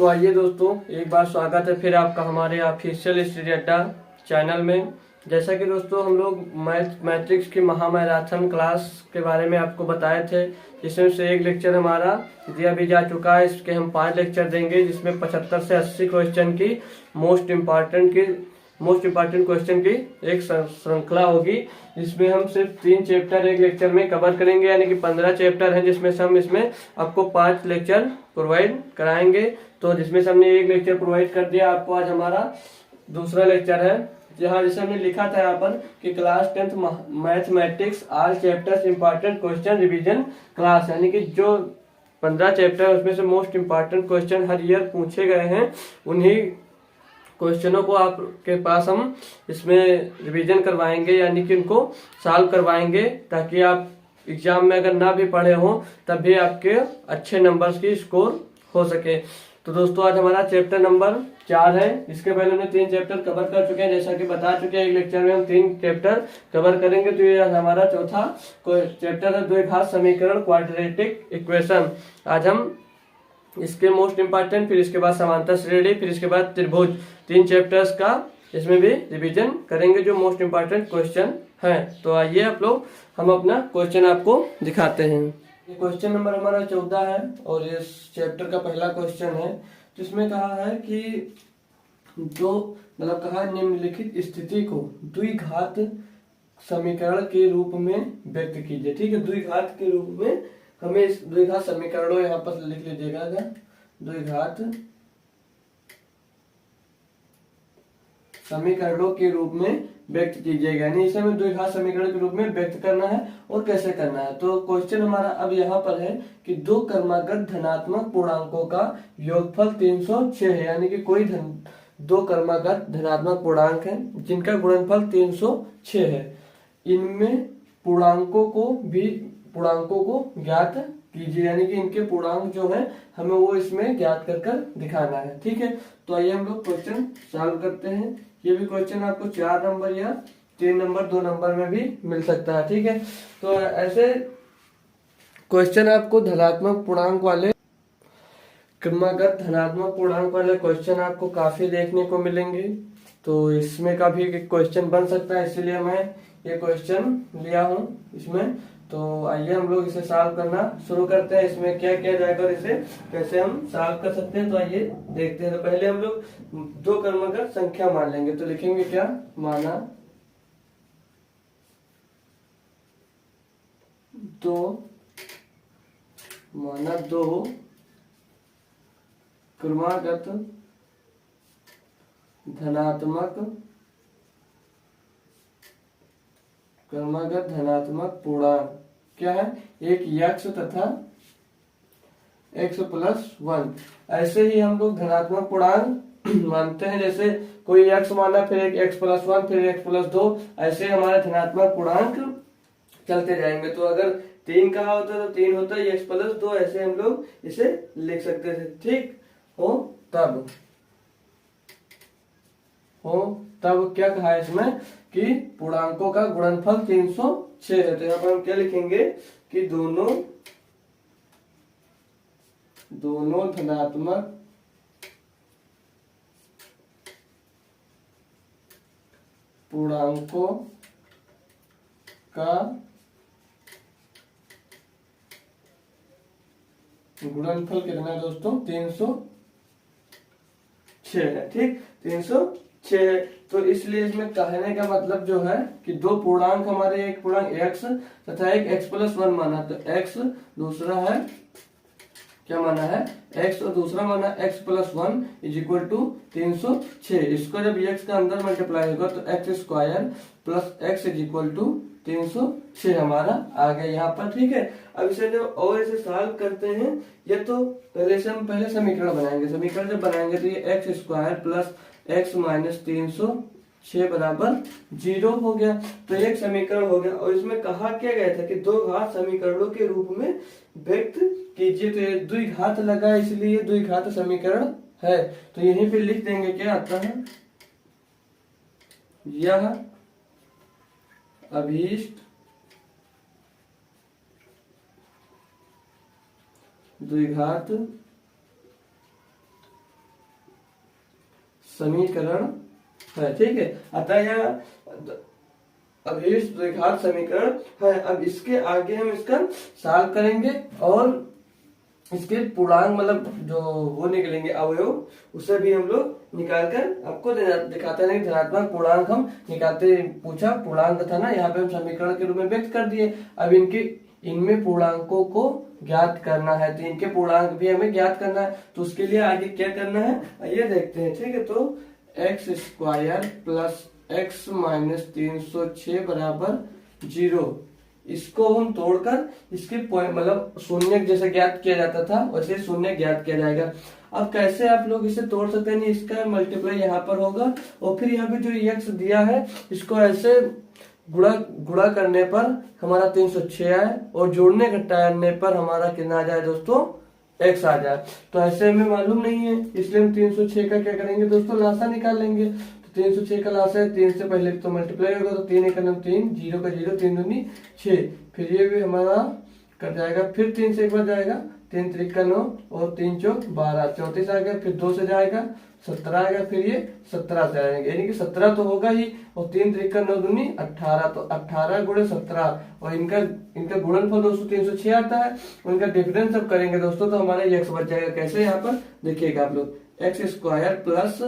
तो आइए दोस्तों, एक बार स्वागत है फिर आपका हमारे ऑफिशियल स्टडी अड्डा चैनल में। जैसा कि दोस्तों हम लोग मैट्रिक्स की महामैराथन क्लास के बारे में आपको बताए थे, जिसमें से एक लेक्चर हमारा दिया भी जा चुका है। इसके हम 5 लेक्चर देंगे, जिसमें 75 से 80 क्वेश्चन की मोस्ट इम्पॉर्टेंट क्वेश्चन की एक श्रृंखला होगी। इसमें हम सिर्फ 3 चैप्टर एक लेक्चर में कवर करेंगे, यानी कि 15 चैप्टर हैं, जिसमें से हम इसमें आपको 5 लेक्चर प्रोवाइड कराएंगे। तो जिसमें से हमने एक लेक्चर प्रोवाइड कर दिया आपको। आज हमारा दूसरा लेक्चर है, जहाँ जैसे हमने लिखा था यहाँ पर कि class 10th mathematics all chapters important question revision class, यानी कि जो 15 चैप्टर उसमें से मोस्ट इम्पॉर्टेंट क्वेश्चन हर ईयर पूछे गए हैं, उन्हीं क्वेश्चनों को आपके पास हम इसमें रिवीजन करवाएंगे, यानी कि उनको सॉल्व करवाएंगे, ताकि आप एग्जाम में अगर ना भी पढ़े हों तब भी आपके अच्छे नंबर्स की स्कोर हो सके। तो दोस्तों आज हमारा चैप्टर नंबर 4 है। इसके पहले हमने 3 चैप्टर कवर कर चुके हैं, जैसा कि बता चुके हैं। एक लेक्चर में हम 3 चैप्टर कवर करेंगे। तो ये हमारा चौथा चैप्टर है, द्विघात समीकरण क्वाड्रेटिक इक्वेशन। आज हम इसके मोस्ट इंपॉर्टेंट, फिर इसके बाद समांतर श्रेणी, फिर इसके बाद त्रिभुज, 3 चैप्टर्स का इसमें भी रिवीजन करेंगे, जो मोस्ट इंपॉर्टेंट क्वेश्चन है। तो आइए आप लोग, हम अपना क्वेश्चन आपको दिखाते हैं। ये क्वेश्चन नंबर हमारा 14 है और इस चैप्टर का पहला क्वेश्चन है, जिसमें कहा है कि कहा निम्नलिखित स्थिति को द्विघात समीकरण के रूप में व्यक्त कीजिए। ठीक है, द्विघात के रूप में हमें इस द्विघात समीकरणों यहाँ पर लिख लीजिएगा, द्विघात समीकरणों के रूप में व्यक्त कीजिएगा, यानी इसे हमें द्विघात समीकरण के रूप में व्यक्त करना है। और कैसे करना है, तो क्वेश्चन हमारा अब यहाँ पर है कि 2 क्रमागत धनात्मक पूर्णांकों का योगफल 306 है, यानी कि कोई 2 क्रमागत धनात्मक पूर्णांक है जिनका गुणनफल 306 है। इनमें पूर्णांकों को ज्ञात कीजिए, यानी कि इनके पूर्णांक जो है हमें वो इसमें ज्ञात कर दिखाना है। ठीक है, तो आइए हम लोग क्वेश्चन सॉल्व करते हैं। ये भी क्वेश्चन आपको 4 नंबर या 3 नंबर 2 नंबर में भी मिल सकता है। ठीक है, तो ऐसे क्वेश्चन आपको धनात्मक पूर्णांक वाले, क्रमागत धनात्मक पूर्णांक वाले क्वेश्चन आपको काफी देखने को मिलेंगे। तो इसमें का भी क्वेश्चन बन सकता है, इसीलिए मैं ये क्वेश्चन लिया हूँ इसमें। तो आइए हम लोग इसे सॉल्व करना शुरू करते हैं। इसमें क्या किया जाएगा और इसे कैसे हम सॉल्व कर सकते हैं, तो आइए देखते हैं। तो पहले हम लोग 2 क्रमागत संख्या मान लेंगे। तो लिखेंगे क्या, माना 2 क्रमागत धनात्मक पूर्णांक क्या है, एक x तथा x+1। ऐसे ही हम लोग धनात्मक पूर्णांक मानते हैं, जैसे कोई x माना, फिर एक x+1, फिर x+2, ऐसे हमारे धनात्मक पूर्णांक चलते जाएंगे। तो अगर 3 कहा होता है तो 3 होता है, x+2, ऐसे हम लोग इसे लिख सकते थे। ठीक हो, तब क्या कहा है इसमें कि पूर्णांकों का गुणनफल 306 है। तो यहाँ पर हम क्या लिखेंगे कि दोनों धनात्मक पूर्णांकों का गुणनफल कितना है दोस्तों, 306 है। ठीक, 306 है। तो इसलिए इसमें कहने का मतलब जो है कि 2 पूर्णांक हमारे, एक पूर्णांक x तथा एक x+1 माना। तो x दूसरा है, क्या माना है, x, और दूसरा माना x+1 = 306। इसको जब x का अंदर मल्टीप्लाई होगा तो x² + x = 306 हमारा आ गया यहाँ पर। ठीक है, अब इसे जब और इसे सॉल्व करते हैं, ये तो पहले समीकरण बनाएंगे। समीकरण जब बनाएंगे तो ये x² + x - 306 बराबर 0 हो गया। तो एक समीकरण हो गया। और इसमें कहा क्या गया था कि 2 घात समीकरणों के रूप में व्यक्त कीजिए। तो ये द्विघात लगा, इसलिए द्विघात समीकरण है। तो यहीं पे लिख देंगे, क्या आता है, यह अभीष्ट द्विघात समीकरण है। ठीक है, अतः यह अभीष्ट द्विघात समीकरण है। अब इसके आगे हम इसका सॉल्व करेंगे और इसके पूर्णांक मतलब जो वो निकलेंगे अवयव, उसे भी हम लोग निकाल कर आपको दिखाते हैं। धनात्मक पूर्णांक हम निकालते, पूछा पूर्णांक था ना, यहाँ पे हम समीकरण के रूप में व्यक्त कर दिए। अब इनमें पूर्णांकों को ज्ञात करना है, तो इनके पूर्णांक भी हमें ज्ञात करना है। तो उसके लिए आगे क्या करना है ये देखते हैं। ठीक है, तो x square plus x minus 306 बराबर 0, इसको हम तोड़कर इसके मतलब शून्य जैसे ज्ञात किया जाता था वैसे शून्य ज्ञात किया जाएगा। अब कैसे आप लोग इसे तोड़ सकते हैं, इसका मल्टीप्लाई यहाँ पर होगा और फिर यहाँ पे जो एक्स दिया है इसको ऐसे गुणा करने पर हमारा 306 आए और जोड़ने घटाने पर हमारा कितना आ जाए दोस्तों, एक्स आ जाए। तो ऐसे हमें मालूम नहीं है, इसलिए हम 306 का क्या करेंगे दोस्तों, लासा निकाल लेंगे। तो 306 का लासा है 3 से पहले तो मल्टीप्लाई होगा, तो 3 1 3, 0 का 0, 3 दूनी 6, फिर ये भी हमारा कट जाएगा, फिर 3 से एक बार जाएगा, 3 3 का 9 और 3 4 12, 34 आ गया, फिर 2 से जाएगा 17 आएगा, फिर ये 17 से आएंगे, यानी कि 17 तो होगा ही, और 3 3 का 9 दूनी 18, तो 18 गुणे 17 और इनका गुणनफल दोस्तों 306 आता है। उनका डिफरेंस अब करेंगे दोस्तों तो हमारा एक्स बच जाएगा। कैसे, यहाँ पर देखिएगा आप लोग, x square plus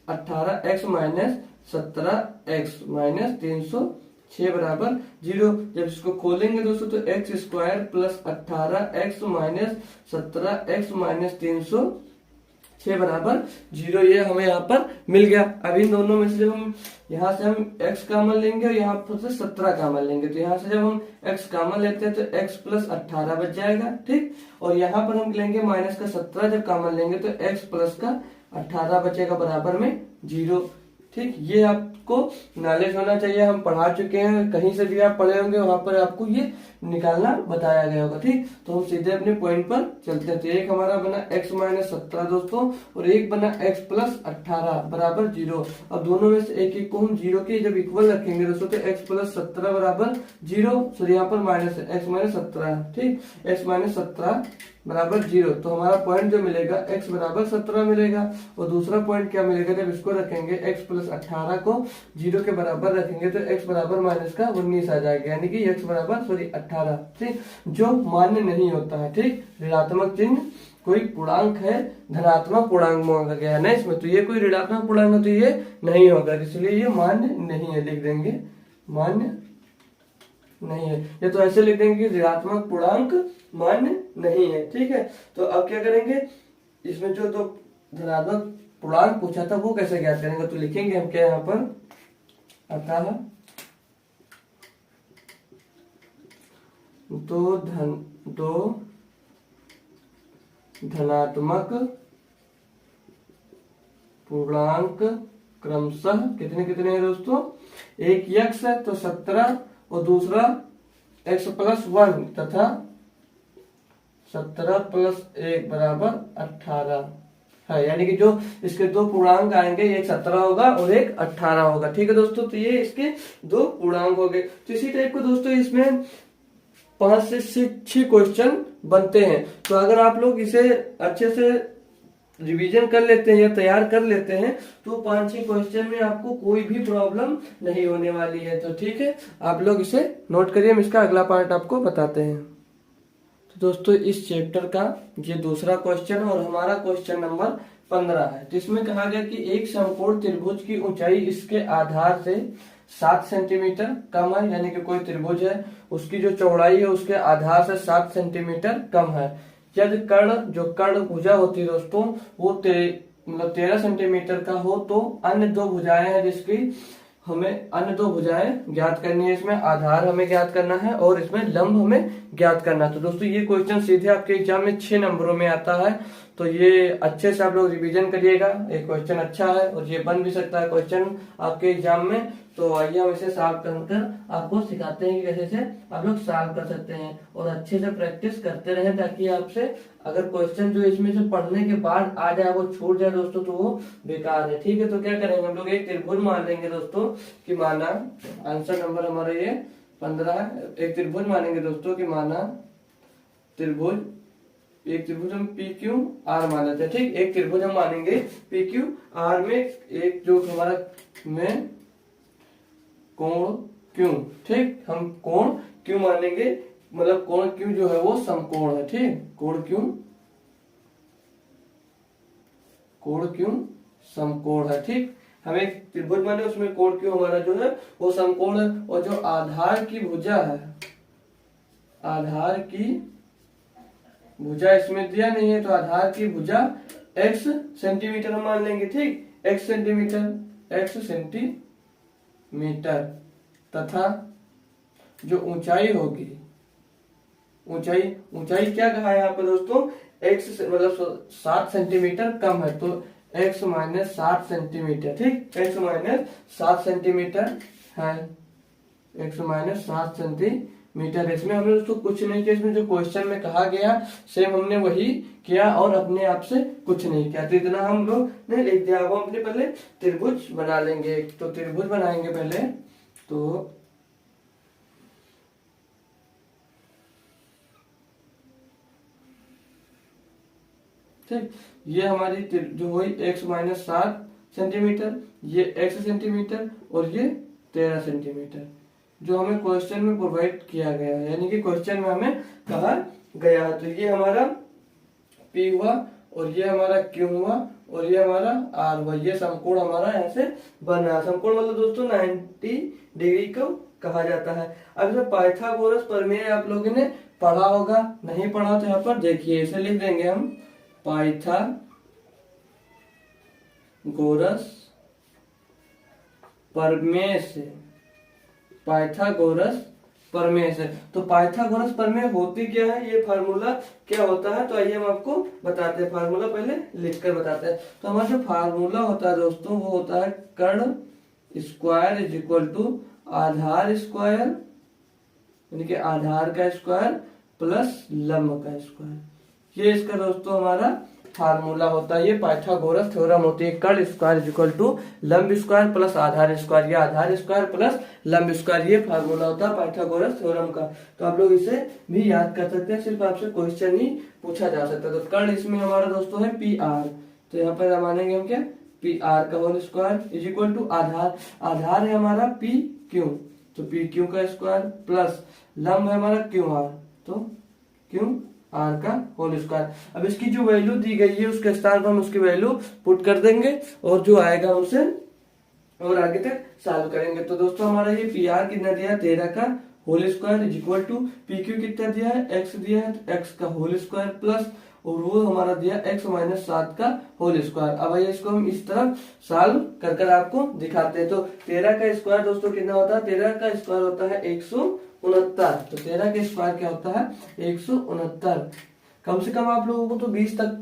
18 x minus 17 x minus 306 बराबर 0। जब इसको खोलेंगे दोस्तों तो x square plus 18 x minus 17 x minus 306 बराबर 0, ये हमें यहाँ पर मिल गया। अब इन दोनों में से जब हम यहाँ से हम x कॉमन लेंगे और यहाँ पर से 17 कॉमन लेंगे, तो यहाँ से जब हम x कॉमन लेते हैं तो x प्लस 18 बच जाएगा। ठीक, और यहाँ पर हम लेंगे माइनस का 17, जब कॉमन लेंगे तो x प्लस का 18 बचेगा बराबर में 0। ठीक, ये आपको नॉलेज होना चाहिए, हम पढ़ा चुके हैं, कहीं से भी आप पढ़े होंगे वहां पर आपको ये निकालना बताया गया होगा। ठीक, तो हम सीधे अपने पॉइंट पर चलते हैं। तो एक हमारा बना x माइनस 17 दोस्तों और एक बना x प्लस 18 बराबर 0। अब दोनों में से एक एक को हम 0 के जब इक्वल रखेंगे दोस्तों तो x प्लस 17 बराबर 0, सो यहाँ पर माइनस है x माइनस 17। ठीक, x माइनस 17 बराबर 0, तो हमारा पॉइंट जो मिलेगा x बराबर 17 मिलेगा। और दूसरा पॉइंट क्या मिलेगा, जब इसको रखेंगे x प्लस 18 को 0 के बराबर रखेंगे तो x बराबर माइनस का 19 आ जाएगा, यानी कि x बराबर 18। ठीक, जो मान्य नहीं होता है। ठीक, ऋणात्मक चिन्ह कोई पूर्णांक है, धनात्मक पूर्णांक मांगा गया है ना इसमें, तो ये कोई ऋणात्मक पूर्णांक है तो ये नहीं होगा, इसलिए ये मान्य नहीं है, लिख देंगे मान्य नहीं है। ये तो ऐसे लिख देंगे कि ऋणात्मक पूर्णांक मान्य नहीं है। ठीक है, तो अब क्या करेंगे, इसमें जो तो धनात्मक पूर्णांक पूछा था वो कैसे ज्ञात करेंगे, तो लिखेंगे हम क्या यहाँ पर, अतः दो धनात्मक पूर्णांक क्रमशः कितने कितने हैं दोस्तों, एक x है तो 17 और दूसरा x प्लस 1 तथा 17 प्लस 1 बराबर 18 है, यानी कि जो इसके दो पूर्णांक आएंगे, एक 17 होगा और एक 18 होगा। ठीक है दोस्तों, तो ये इसके दो पूर्णांक हो गए। तो इसी टाइप को दोस्तों इसमें 5 से 6 क्वेश्चन बनते हैं। तो अगर आप लोग इसे अच्छे से रिवीजन कर लेते हैं या तैयार कर लेते हैं तो 5-6 क्वेश्चन में आपको कोई भी प्रॉब्लम नहीं होने वाली है। तो ठीक है, आप लोग इसे नोट करिए, हम इसका अगला पार्ट आपको बताते हैं। तो दोस्तों इस चैप्टर का ये दूसरा क्वेश्चन और हमारा क्वेश्चन नंबर 15 है। तो इसमें कहा गया कि एक समकोण त्रिभुज की ऊंचाई इसके आधार से 7 सेंटीमीटर कम है, यानी कि कोई त्रिभुज है उसकी जो चौड़ाई है उसके आधार से 7 सेंटीमीटर कम है। यदि कर्ण भुजा होती है दोस्तों वो 13 सेंटीमीटर का हो तो अन्य दो भुजाएं हैं जिसकी हमें अन्य दो भुजाएं ज्ञात करनी है। इसमें आधार हमें ज्ञात करना है और इसमें लंब हमें ज्ञात करना है। तो दोस्तों ये क्वेश्चन सीधे आपके एग्जाम में 6 नंबरों में आता है, तो ये अच्छे से आप लोग रिवीजन करिएगा। ये क्वेश्चन अच्छा है और ये बन भी सकता है क्वेश्चन आपके एग्जाम में। तो आइए हम इसे सॉल्व कर आपको सिखाते हैं कि कैसे से आप लोग सॉल्व कर सकते हैं और अच्छे से प्रैक्टिस करते रहें, ताकि आपसे अगर क्वेश्चन जो इसमें से पढ़ने के बाद आ जाए वो छूट जाए दोस्तों तो वो बेकार है। ठीक है, तो क्या करेंगे हम लोग एक त्रिभुज मान लेंगे दोस्तों कि माना आंसर नंबर हमारा ये 15 है। एक त्रिभुज मानेंगे दोस्तों कि माना त्रिभुज एक त्रिभुज हम पी क्यू आर मान लेते हैं, ठीक। एक त्रिभुज हम मानेंगे पी क्यू आर में एक जो हमारा में कोण क्यू, ठीक। हम कोण क्यू मानेंगे, मतलब कोण क्यू जो है वो समकोण है, ठीक। कोण क्यू समकोण है, ठीक। हम एक त्रिभुज माने उसमें कोण क्यू हमारा जो है वो समकोण है। और जो आधार की भुजा है, आधार की भुजा इसमें दिया नहीं है, तो आधार की भुजा x सेंटीमीटर हम मान लेंगे, ठीक। x सेंटीमीटर तथा जो ऊंचाई होगी, ऊंचाई क्या कहा है यहाँ पर दोस्तों, x मतलब 7 सेंटीमीटर कम है, तो x माइनस 7 सेंटीमीटर, ठीक। x माइनस 7 सेंटीमीटर है, x माइनस 7 सेंटीमीटर। इसमें हमने दोस्तों कुछ नहीं किया, इसमें जो क्वेश्चन में कहा गया सेम हमने वही किया और अपने आप से कुछ नहीं किया, तो इतना हम लोग ने लिख दिया। अब हम अपने पहले त्रिभुज बना लेंगे, तो त्रिभुज बनाएंगे पहले, तो ठीक। ये हमारी जो हुई x माइनस 7 सेंटीमीटर, ये x सेंटीमीटर और ये 13 सेंटीमीटर, जो हमें क्वेश्चन में प्रोवाइड किया गया है, यानी कि क्वेश्चन में हमें कहा गया है। तो ये हमारा P हुआ और ये हमारा Q हुआ और ये हमारा R हुआ। ये समकोण हमारा यहाँ से बन रहा है। समकोण मतलब दोस्तों 90 डिग्री को कहा जाता है। अब इसमें पाइथागोरस प्रमेय आप लोगों ने पढ़ा होगा, नहीं पढ़ा तो यहाँ पर देखिए, इसे लिख देंगे हम पाइथागोरस प्रमेय से, पाइथागोरस प्रमेय से। तो पाइथागोरस प्रमेय होती क्या है, ये फार्मूला क्या होता है, तो आइए हम आपको बताते हैं। फार्मूला पहले लिखकर बताते हैं। तो हमारा जो फार्मूला होता है दोस्तों वो होता है कर्ण स्क्वायर इज इक्वल टू आधार स्क्वायर, यानी कि आधार का स्क्वायर प्लस लंब का स्क्वायर। ये इसका दोस्तों हमारा फार्मूला होता है। ये पाइथागोरस थ्योरम होती है। कर्ण स्क्वायर इज इक्वल टू लंब स्क्वायर प्लस आधार स्क्वायर, या आधार स्क्वायर प्लस लंब स्क्वायर, ये फार्मूला होता है पाइथागोरस थ्योरम का। तो आप लोग इसे भी याद कर सकते हैं, सिर्फ आपसे क्वेश्चन ही पूछा जा सकता है। तो कर्ण इसमें हमारा दोस्तों है पी आर, तो यहाँ पर मानेंगे हम क्या, पी आर का whole square is equal to आधार, आधार है हमारा पी क्यू, तो पी क्यू का स्क्वायर प्लस लंब है हमारा क्यू आर, तो क्यू आर का होल स्क्वायर। अब इसकी जो वैल्यू दी गई है उसके स्थान पर हम उसकी वैल्यू पुट कर देंगे और जो आएगा उसे और आगे तक सॉल्व करेंगे। तो दोस्तों हमारा ये पी आर कितना दिया है, 13 का whole square is equal to P Q कितना दिया है, एक्स दिया है, तो एक्स का होल स्क्वायर प्लस और वो हमारा दिया x माइनस 7 का होल स्क्वायर। अब आइए इसको हम इस तरह सॉल्व कर आपको दिखाते हैं। तो 13 का स्क्वायर दोस्तों कितना होता है, 13 का स्क्वायर होता है 169। तो 13 का स्क्वायर क्या होता है, 169। कम से कम आप लोगों को तो 20 तक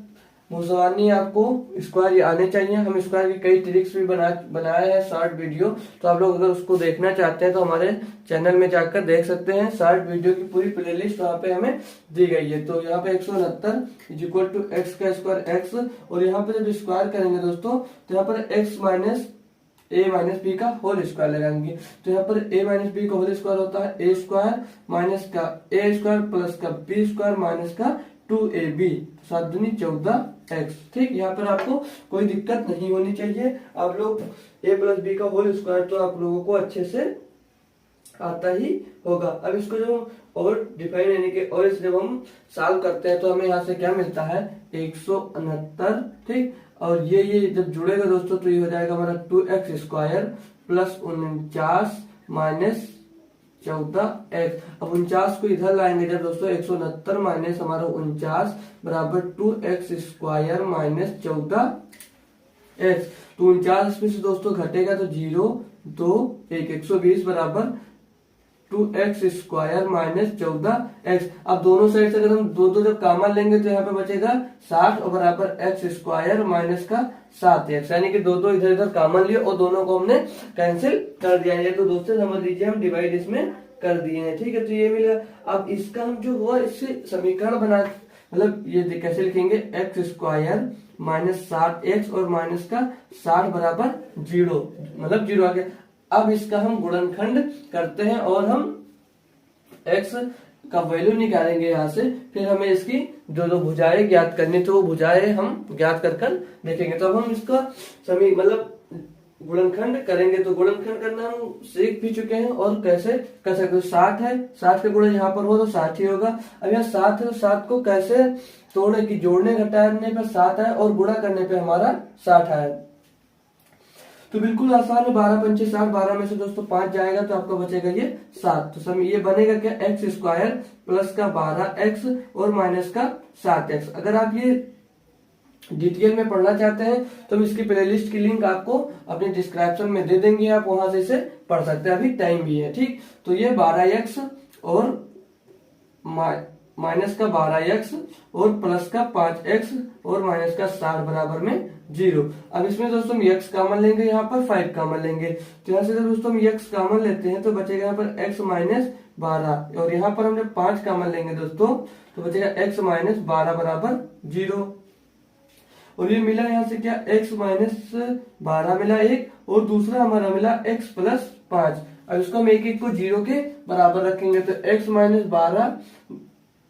मुझवानी आपको स्क्वायर आने चाहिए। हम स्क्वायर की कई ट्रिक्स भी बनाए हैं शॉर्ट वीडियो, तो आप लोग अगर उसको देखना चाहते हैं तो हमारे चैनल में जाकर देख सकते हैं। शॉर्ट वीडियो की पूरी प्लेलिस्ट वहाँ पे हमें दी गई है। तो यहाँ पे 169 इज इक्वल टू एक्स का स्क्वायर एक्स, और यहाँ पे जब स्क्वायर करेंगे दोस्तों तो यहाँ पर एक्स माइनस ए माइनस बी का होल स्क्वायर लगाएंगे। तो यहाँ पर ए माइनस बी का होल स्क्वायर होता है ए स्क्वायर माइनस का ए स्क्वायर प्लस का बी स्क्वायर माइनस का 2ab, 7 दूनी 14x। ठीक, यहाँ पर आपको कोई दिक्कत नहीं होनी चाहिए। आप लोग a प्लस बी का होल स्क्वायर तो आप लोगों को अच्छे से आता ही होगा। अब इसको जो और डिफाइन यानी कि और इस जब हम सॉल्व करते हैं तो हमें यहाँ से क्या मिलता है 169। ठीक, और ये जब जुड़ेगा दोस्तों तो ये हो जाएगा हमारा 2x square plus 49 minus 14x। अब 49 को इधर लाएंगे जब दोस्तों 169 माइनस हमारा 49 बराबर 2x स्क्वायर माइनस 14x। तो 49 इसमें से दोस्तों घटेगा तो 0 2 1 120 बराबर 2x स्क्वायर माइनस 14x। अब दोनों साइड से अगर हम दो जब कॉमन लेंगे तो यहाँ पे बचेगा 60 और बराबर x स्क्वायर माइनस का 7x, यानी कि दो इधर इधर कॉमन लिए और दोनों को हमने कैंसिल कर दिया है। तो दोस्तों समझ लीजिए हम डिवाइड इसमें कर दिए हैं। ठीक है, तो ये मिला। अब इसका हम जो हुआ इससे समीकरण बना, मतलब ये कैसे लिखेंगे x स्क्वायर माइनस 7x और माइनस का 60 बराबर 0, मतलब 0 आ गया। अब इसका हम गुणनखंड करते हैं और हम x का वैल्यू निकालेंगे यहाँ से, फिर हमें इसकी जो जो भुजाएं ज्ञात करनी तो वो भुजाएं हम ज्ञात कर कर देखेंगे। तो अब हम इसका समी मतलब गुणनखंड करेंगे। तो गुणनखंड करना हम सीख भी चुके हैं और कैसे कर सकते हो। 60 है, 60 का गुणन यहाँ पर हो तो 60 ही होगा। अब यहाँ 7 है तो 7 को कैसे तोड़ने की, जोड़ने घटाने पे 7 है और गुणा करने पे हमारा 60 है। तो बिल्कुल आसान है, 12 पंचे 60, 12 में से दोस्तों 5 जाएगा तो आपका बचेगा ये 7। तो सम ये बनेगा क्या, एक्स स्क्वायर प्लस का 12x और माइनस का 7x। अगर आप ये डिटेल में पढ़ना चाहते हैं तो हम इसकी प्लेलिस्ट की लिंक आपको अपने डिस्क्रिप्शन में दे देंगे, आप वहां से इसे पढ़ सकते हैं, अभी टाइम भी है। ठीक, तो ये 12x और माइनस का 12x और प्लस का 5x और माइनस का 60 बराबर में 0। अब इसमें दोस्तों हम x कॉमन लेंगे, यहाँ पर 5 कॉमन लेंगे। तो यहाँ से दोस्तों हम x कॉमन लेते हैं तो बचेगा यहाँ पर x माइनस 12 और यहाँ पर हम जब 5 कॉमन लेंगे दोस्तों तो बचेगा x माइनस 12 बराबर 0। और ये मिला यहाँ से क्या, x माइनस 12 मिला एक और दूसरा हमारा मिला x प्लस 5। अब इसको हम एक को 0 के बराबर रखेंगे तो x माइनस 12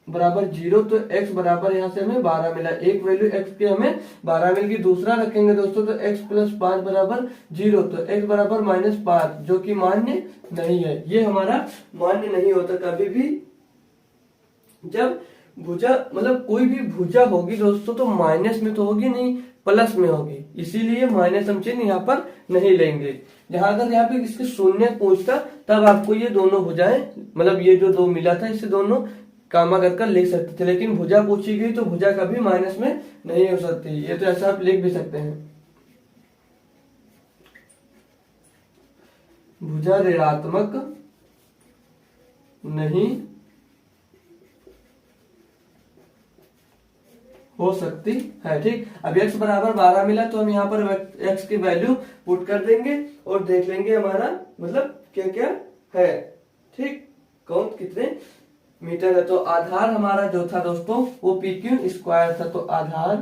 बराबर 0। तो x बराबर यहाँ से हमें 12 मिला, एक वैल्यू x की हमें 12 मिल गई। दूसरा रखेंगे दोस्तों तो x प्लस 5 बराबर 0। तो x बराबर माइनस 5 जो कि मान्य नहीं है, ये हमारा मान्य नहीं होता कभी भी। जब भुजा मतलब कोई भी भुजा होगी दोस्तों तो माइनस में तो होगी नहीं, प्लस में होगी, इसीलिए माइनस हम चिन्ह यहाँ पर नहीं लेंगे। जहां अगर यहाँ पे इसके शून्य पूछता तब आपको ये दोनों भुजाएं मतलब ये जो दो मिला था इससे दोनों कामा कर लिख सकते थे, लेकिन भुजा पूछी गई तो भुजा कभी माइनस में नहीं हो सकती। ये तो ऐसा आप लिख भी सकते हैं, भुजा ऋणात्मक नहीं हो सकती है। ठीक, अब x बराबर 12 मिला तो हम यहाँ पर x की वैल्यू पुट कर देंगे और देख लेंगे हमारा मतलब क्या क्या है। ठीक, कौन कितने मीटर है। तो आधार हमारा जो था दोस्तों वो PQ स्क्वायर था। तो आधार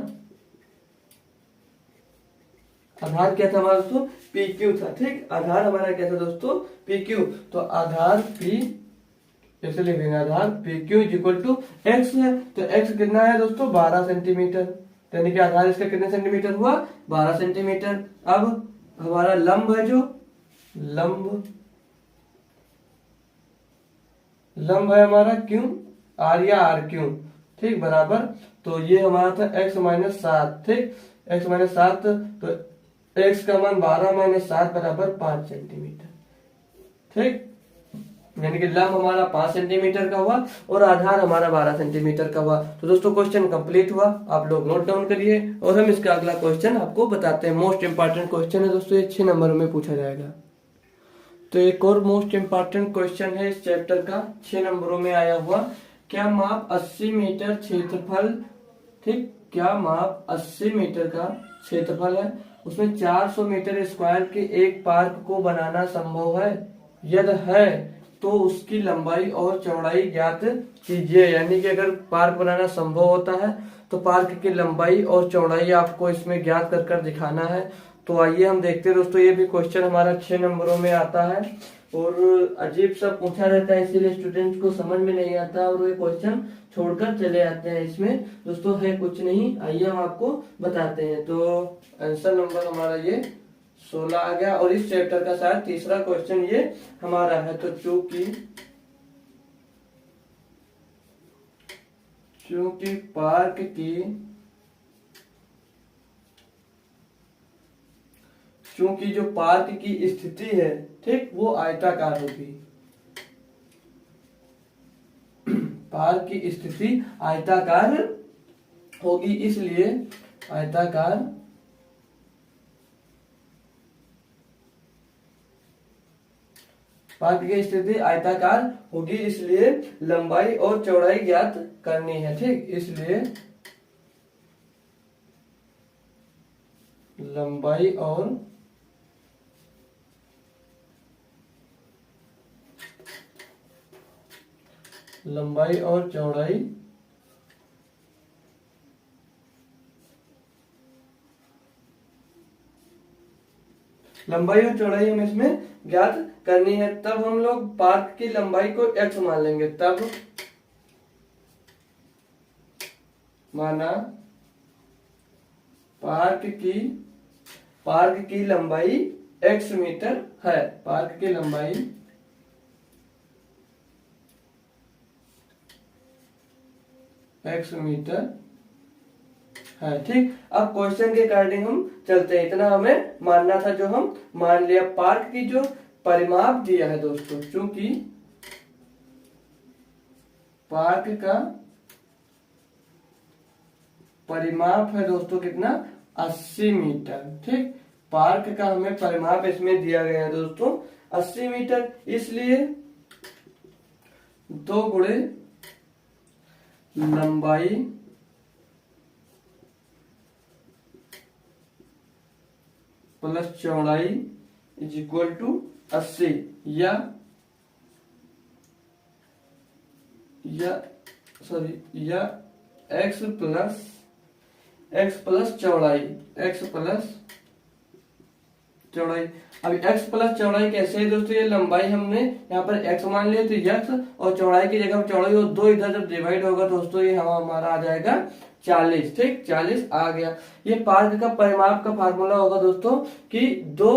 क्या था हमारा दोस्तों, PQ था। ठीक, आधार हमारा क्या था दोस्तों, PQ। तो आधार P ऐसे लिख देंगे, आधार PQ is equal to x है। तो x कितना है दोस्तों, 12 सेंटीमीटर, यानी कि आधार इसका कितने सेंटीमीटर हुआ, 12 सेंटीमीटर। अब हमारा लंब है, जो लंब है हमारा Q, R या RQ। ठीक, बराबर, तो ये हमारा था x माइनस 7। ठीक, x माइनस 7 तो x का मान 12 माइनस 7 बराबर 5 सेंटीमीटर। ठीक, यानी कि लंब हमारा 5 सेंटीमीटर का हुआ और आधार हमारा 12 सेंटीमीटर का हुआ। तो दोस्तों क्वेश्चन कंप्लीट हुआ, आप लोग नोट डाउन करिए और हम इसका अगला क्वेश्चन आपको बताते हैं। मोस्ट इंपॉर्टेंट क्वेश्चन है दोस्तों, ये 6 नंबर में पूछा जाएगा। तो एक और मोस्ट इंपॉर्टेंट क्वेश्चन है इस चैप्टर का, 6 नंबरों में आया हुआ। क्या माप 80 मीटर क्षेत्रफल, ठीक, क्या माप 80 मीटर का क्षेत्रफल है, उसमें 400 मीटर स्क्वायर के एक पार्क को बनाना संभव है? यदि है तो उसकी लंबाई और चौड़ाई ज्ञात कीजिए। यानी कि अगर पार्क बनाना संभव होता है तो पार्क की लंबाई और चौड़ाई आपको इसमें ज्ञात कर कर दिखाना है। तो आइए हम देखते हैं दोस्तों, ये भी क्वेश्चन हमारा 6 नंबरों में आता है और अजीब सा पूछा रहता है, इसीलिए स्टूडेंट को समझ में नहीं आता और वे क्वेश्चन छोड़कर चले आते हैं। इसमें दोस्तों है कुछ नहीं, आइए हम आपको बताते हैं। तो आंसर नंबर हमारा ये 16 आ गया और इस चैप्टर का शायद तीसरा क्वेश्चन ये हमारा है। तो चूंकि जो पार्क की स्थिति है, ठीक, वो आयताकार होगी। पार्क की स्थिति आयताकार होगी, इसलिए आयताकार पार्क की स्थिति आयताकार होगी, इसलिए लंबाई और चौड़ाई ज्ञात करनी है। ठीक, इसलिए लंबाई और चौड़ाई हम इसमें ज्ञात करनी है। तब हम लोग पार्क की लंबाई को x मान लेंगे, तब माना पार्क की लंबाई x मीटर है। पार्क की लंबाई x मीटर है। ठीक, अब क्वेश्चन के अकॉर्डिंग हम चलते हैं। इतना हमें मानना था जो हम मान लिया। पार्क की जो परिमाप दिया है दोस्तों, चूंकि पार्क का परिमाप है दोस्तों कितना, 80 मीटर। ठीक, पार्क का हमें परिमाप इसमें दिया गया है दोस्तों 80 मीटर, इसलिए 2 गुणे लंबाई प्लस चौड़ाई इज इक्वल टू 80, या x प्लस चौड़ाई। अब x प्लस चौड़ाई कैसे है दोस्तों, ये लंबाई हमने यहाँ पर x मान लिया तो x, और चौड़ाई की जगह चौड़ाई, और 2 इधर जब डिवाइड होगा दोस्तों ये हमारा आ जाएगा 40। ठीक, 40 आ गया। ये पार्क का परिमाप का फार्मूला होगा दोस्तों कि 2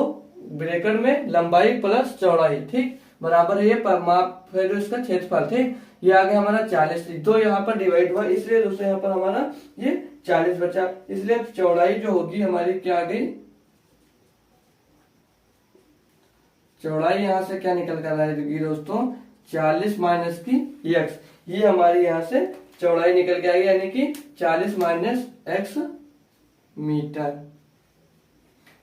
ब्रैकेट में लंबाई प्लस चौड़ाई, ठीक, बराबर है ये परिमाप है जो इसका क्षेत्रफल। ठीक, ये आ गया हमारा 40, 2 यहाँ पर डिवाइड हुआ इसलिए दोस्तों यहाँ पर हमारा ये 40 बचा। इसलिए चौड़ाई जो होगी हमारी क्या आ गई, चौड़ाई यहां से क्या निकल कर आएगी दोस्तों, 40 माइनस की x, ये हमारी यहां से चौड़ाई निकल के आएगी, यानी कि 40 माइनस x मीटर,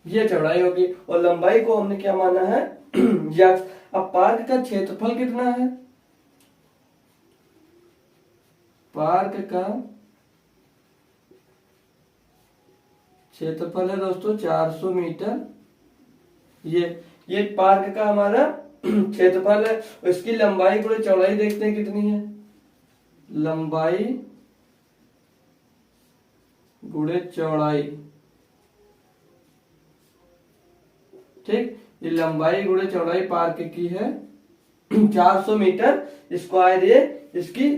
ये चौड़ाई होगी। और लंबाई को हमने क्या माना है, x। अब पार्क का क्षेत्रफल कितना है, पार्क का क्षेत्रफल है दोस्तों 400 मीटर। ये पार्क का हमारा क्षेत्रफल है। इसकी लंबाई गुणे चौड़ाई देखते हैं कितनी है, लंबाई गुणे चौड़ाई। ठीक, ये लंबाई गुणे चौड़ाई पार्क की है 400 मीटर स्क्वायर। ये इसकी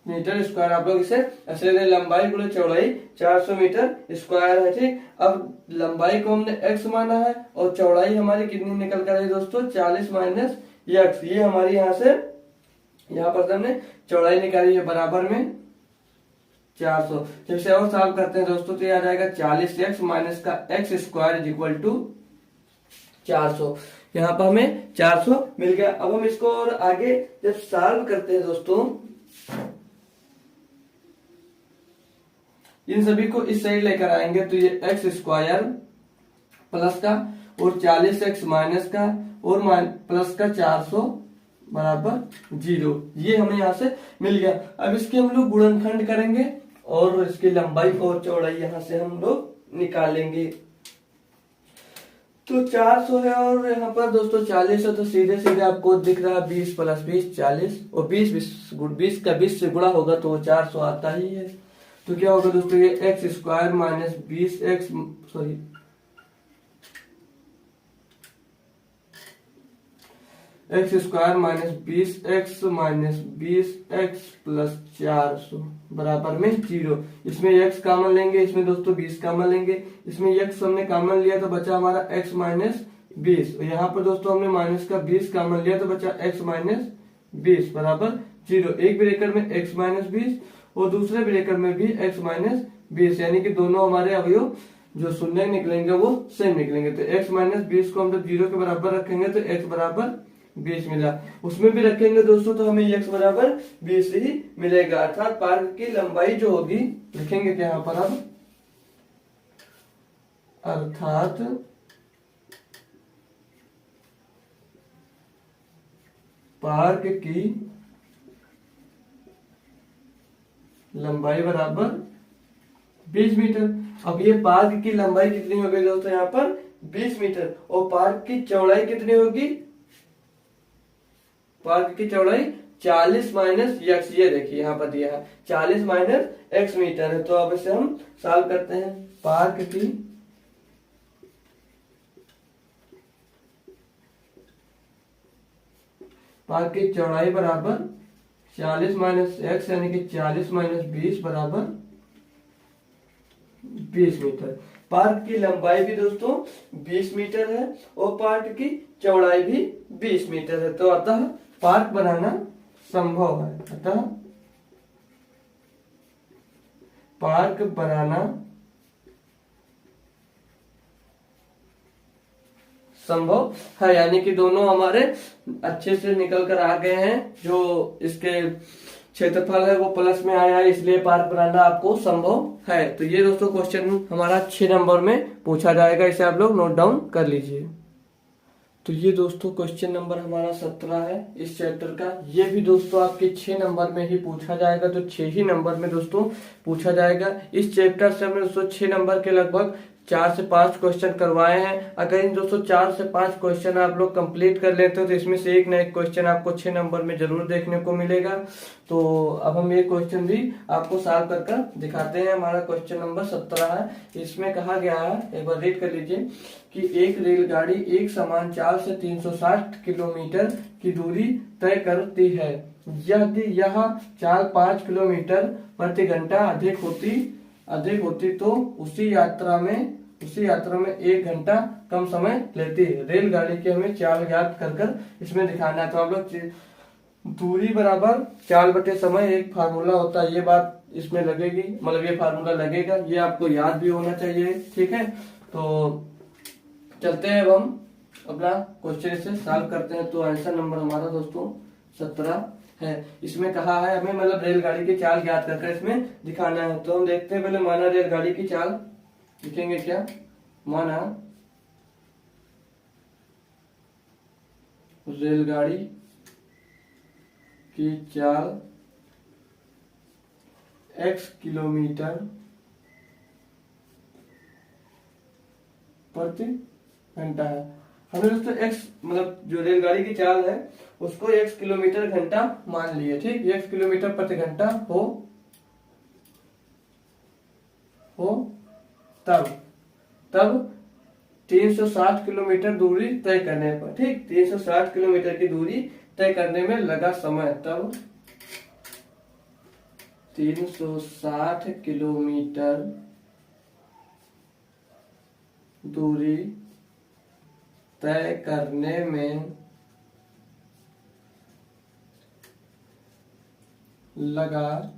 मीटर स्क्वायर, आप लोग इसे ऐसे लंबाई गुणे चौड़ाई 400 मीटर स्क्वायर है। ठीक, अब लंबाई को हमने x माना है और चौड़ाई हमारी कितनी निकल कर आई दोस्तों, 40 माइनस x। ये हमारी यहाँ से यहाँ पर हमने चौड़ाई निकाली है बराबर में 400। जब से और सॉल्व करते हैं दोस्तों तो ये आ जाएगा 40x माइनस का x square is equal to 400। यहाँ पर हमें 400 मिल गया। अब हम इसको और आगे जब सॉल्व करते हैं दोस्तों, इन सभी को इस साइड लेकर आएंगे तो ये x स्क्वायर प्लस का और 40x माइनस का और प्लस का 400 बराबर 0, ये हमें यहाँ से मिल गया। अब इसके हम लोग गुणनखंड करेंगे और इसकी लंबाई और चौड़ाई यहाँ से हम लोग निकालेंगे। तो 400 है और यहाँ पर दोस्तों 40 है, तो सीधे सीधे आपको दिख रहा है 20 प्लस 20 40, और 20 का 20 से गुणा होगा तो 400 आता ही है। तो क्या होगा दोस्तों, ये x square minus 20x, sorry x square minus 20x minus 20x plus 400 बराबर में 0। इसमें x कॉमन लेंगे, इसमें दोस्तों 20 कॉमन लेंगे, इसमें x हमने कॉमन लिया तो बचा हमारा x माइनस 20, और यहाँ पर दोस्तों हमने माइनस का 20 कॉमन लिया तो बचा x माइनस 20 बराबर 0। एक ब्रैकेट में x माइनस 20 और दूसरे ब्रैकेट में भी x माइनस 20, यानी कि दोनों हमारे अवयव जो शून्य निकलेंगे वो सेम निकलेंगे। तो x माइनस 20 को हम जब 0 के बराबर रखेंगे तो x बराबर 20 मिला, उसमें भी रखेंगे दोस्तों तो हमें x बराबर 20 ही मिलेगा। अर्थात पार्क की लंबाई जो होगी, लिखेंगे क्या यहाँ पर अब, अर्थात पार्क की लंबाई बराबर 20 मीटर। अब ये पार्क की लंबाई कितनी होगी दोस्तों, यहाँ पर 20 मीटर, और पार्क की चौड़ाई कितनी होगी, पार्क की चौड़ाई 40 माइनस x, ये देखिए यहाँ पर दिया है 40 माइनस x मीटर है। तो अब इसे हम सॉल्व करते हैं। पार्क की चौड़ाई बराबर 40 माइनस एक्स यानी कि 40 माइनस 20 बराबर 20 मीटर। पार्क की लंबाई भी दोस्तों 20 मीटर है और पार्क की चौड़ाई भी 20 मीटर है। तो अतः पार्क बनाना संभव है। अतः पार्क बनाना संभव है, यानी कि दोनों हमारे अच्छे से निकल कर आ गए हैं। जो इसके क्षेत्रफल है वो प्लस में आया है, इसलिए पार्क बनाना आपको संभव है। तो ये दोस्तों क्वेश्चन हमारा 6 नंबर में पूछा जाएगा, इसे आप लोग नोट डाउन कर लीजिए। तो ये दोस्तों क्वेश्चन नंबर हमारा 17 है इस चैप्टर का। ये भी दोस्तों आपके 6 नंबर में ही पूछा जाएगा। तो 6 ही नंबर में दोस्तों पूछा जाएगा। इस चैप्टर से हमने दोस्तों 6 नंबर के लगभग 4 से 5 क्वेश्चन करवाए हैं। अगर इन दोस्तों 4 से 5 क्वेश्चन आप लोग कंप्लीट कर लेते हो तो इसमें से एक ना एक क्वेश्चन आपको 6 नंबर में जरूर देखने को मिलेगा। तो अब हम ये क्वेश्चन भी आपको सॉल्व कर कर दिखाते हैं। हमारा क्वेश्चन नंबर 17 है। इसमें कहा गया है, एक बार रीड कर लीजिए, कि एक रेलगाड़ी एक समान चाल से 360 किलोमीटर की दूरी तय करती है। यदि यह चाल 5 किलोमीटर प्रति घंटा अधिक होती तो उसी यात्रा में 1 घंटा कम समय लेती है। रेलगाड़ी की हमें चाल ज्ञात कर इसमें दिखाना है। तो हम लोग दूरी बराबर चाल बटे समय एक फार्मूला होता है, ये बात इसमें लगेगी, मतलब ये फार्मूला लगेगा, ये आपको याद भी होना चाहिए। ठीक है, तो चलते हैं अब हम अपना क्वेश्चन से सॉल्व करते हैं। तो आंसर नंबर हमारा दोस्तों 17 है। इसमें कहा है हमें मतलब रेलगाड़ी की चाल ज्ञात करके इसमें दिखाना है। तो हम देखते हैं पहले, माना रेलगाड़ी की चाल लिखेंगे क्या, माना रेलगाड़ी की चाल x किलोमीटर प्रति घंटा है। हमने दोस्तों x मतलब जो रेलगाड़ी की चाल है उसको x किलोमीटर घंटा मान लिए। ठीक, x किलोमीटर प्रति घंटा हो तब 360 किलोमीटर दूरी तय करने पर, ठीक, 360 किलोमीटर की दूरी तय करने में लगा समय, तब 360 किलोमीटर दूरी तय करने में लगा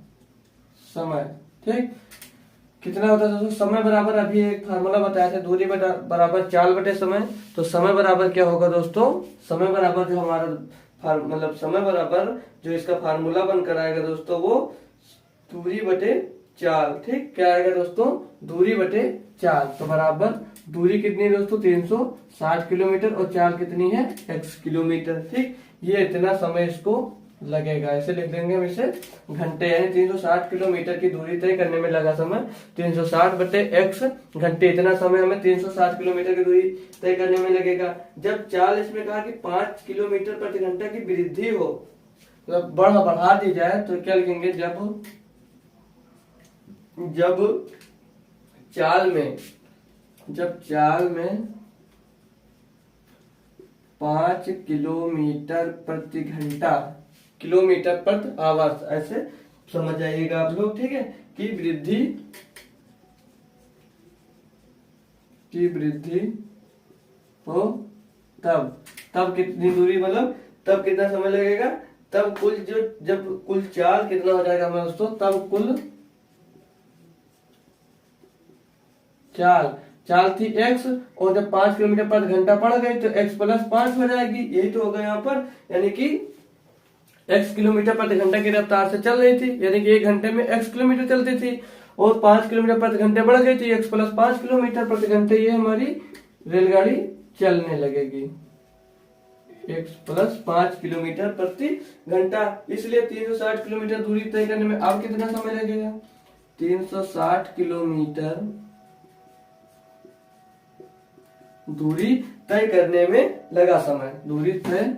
समय। ठीक, कितना होता है दोस्तों, समय बराबर अभी एक फार्मूला बताया था, दूरी बराबर चाल बटे समय। तो समय बराबर क्या होगा दोस्तों, समय बराबर जो हमारा मतलब समय बराबर जो इसका फार्मूला बनकर आएगा दोस्तों वो दूरी बटे चाल। ठीक, क्या आएगा दोस्तों, दूरी बटे चाल। तो बराबर दूरी कितनी है दोस्तों 360 किलोमीटर और चाल कितनी है x किलोमीटर। ठीक, ये इतना समय इसको लगेगा, ऐसे लिख देंगे हम इसे घंटे, यानी 360 किलोमीटर की दूरी तय करने में लगा समय 360 बटे x घंटे। इतना समय हमें 360 किलोमीटर की दूरी तय करने में लगेगा। जब चाल इसमें कहा कि 5 किलोमीटर प्रति घंटा की वृद्धि हो, मतलब बढ़ा दी जाए, तो क्या लिखेंगे, जब चाल में 5 किलोमीटर प्रति घंटा, किलोमीटर प्रति आवर्स, ऐसे समझ जाइएगा आप लोग। ठीक है, की वृद्धि हो तब कितनी दूरी, मतलब तब कितना समय लगेगा, तब जब कुल चाल कितना हो जाएगा हमें दोस्तों, तब कुल चाल थी x और जब 5 किलोमीटर प्रति घंटा पड़ गई तो x प्लस 5 हो जाएगी। यही तो होगा यहाँ पर, यानी कि x किलोमीटर प्रति घंटा की रफ्तार से चल रही थी, यानी कि 1 घंटे में x किलोमीटर चलती थी और 5 किलोमीटर प्रति घंटे बढ़ गई थी, x प्लस 5 किलोमीटर प्रति घंटे ये हमारी रेलगाड़ी चलने लगेगी, x प्लस 5 किलोमीटर प्रति घंटा। इसलिए 360 किलोमीटर दूरी तय करने में अब कितना समय लगेगा, 360 किलोमीटर दूरी तय करने में लगा समय, दूरी तय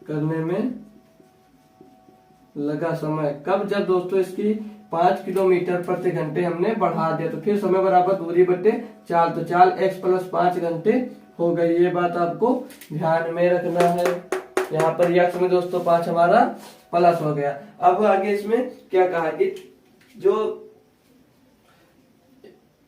करने में लगा समय कब, जब दोस्तों इसकी 5 किलोमीटर प्रति घंटे हमने बढ़ा दिया। तो फिर समय बराबर दूरी बटे चाल, तो चाल x प्लस 5 घंटे हो गई। ये बात आपको ध्यान में रखना है। यहाँ पर यक्स में दोस्तों 5 हमारा प्लस हो गया। अब आगे इसमें क्या कहा कि जो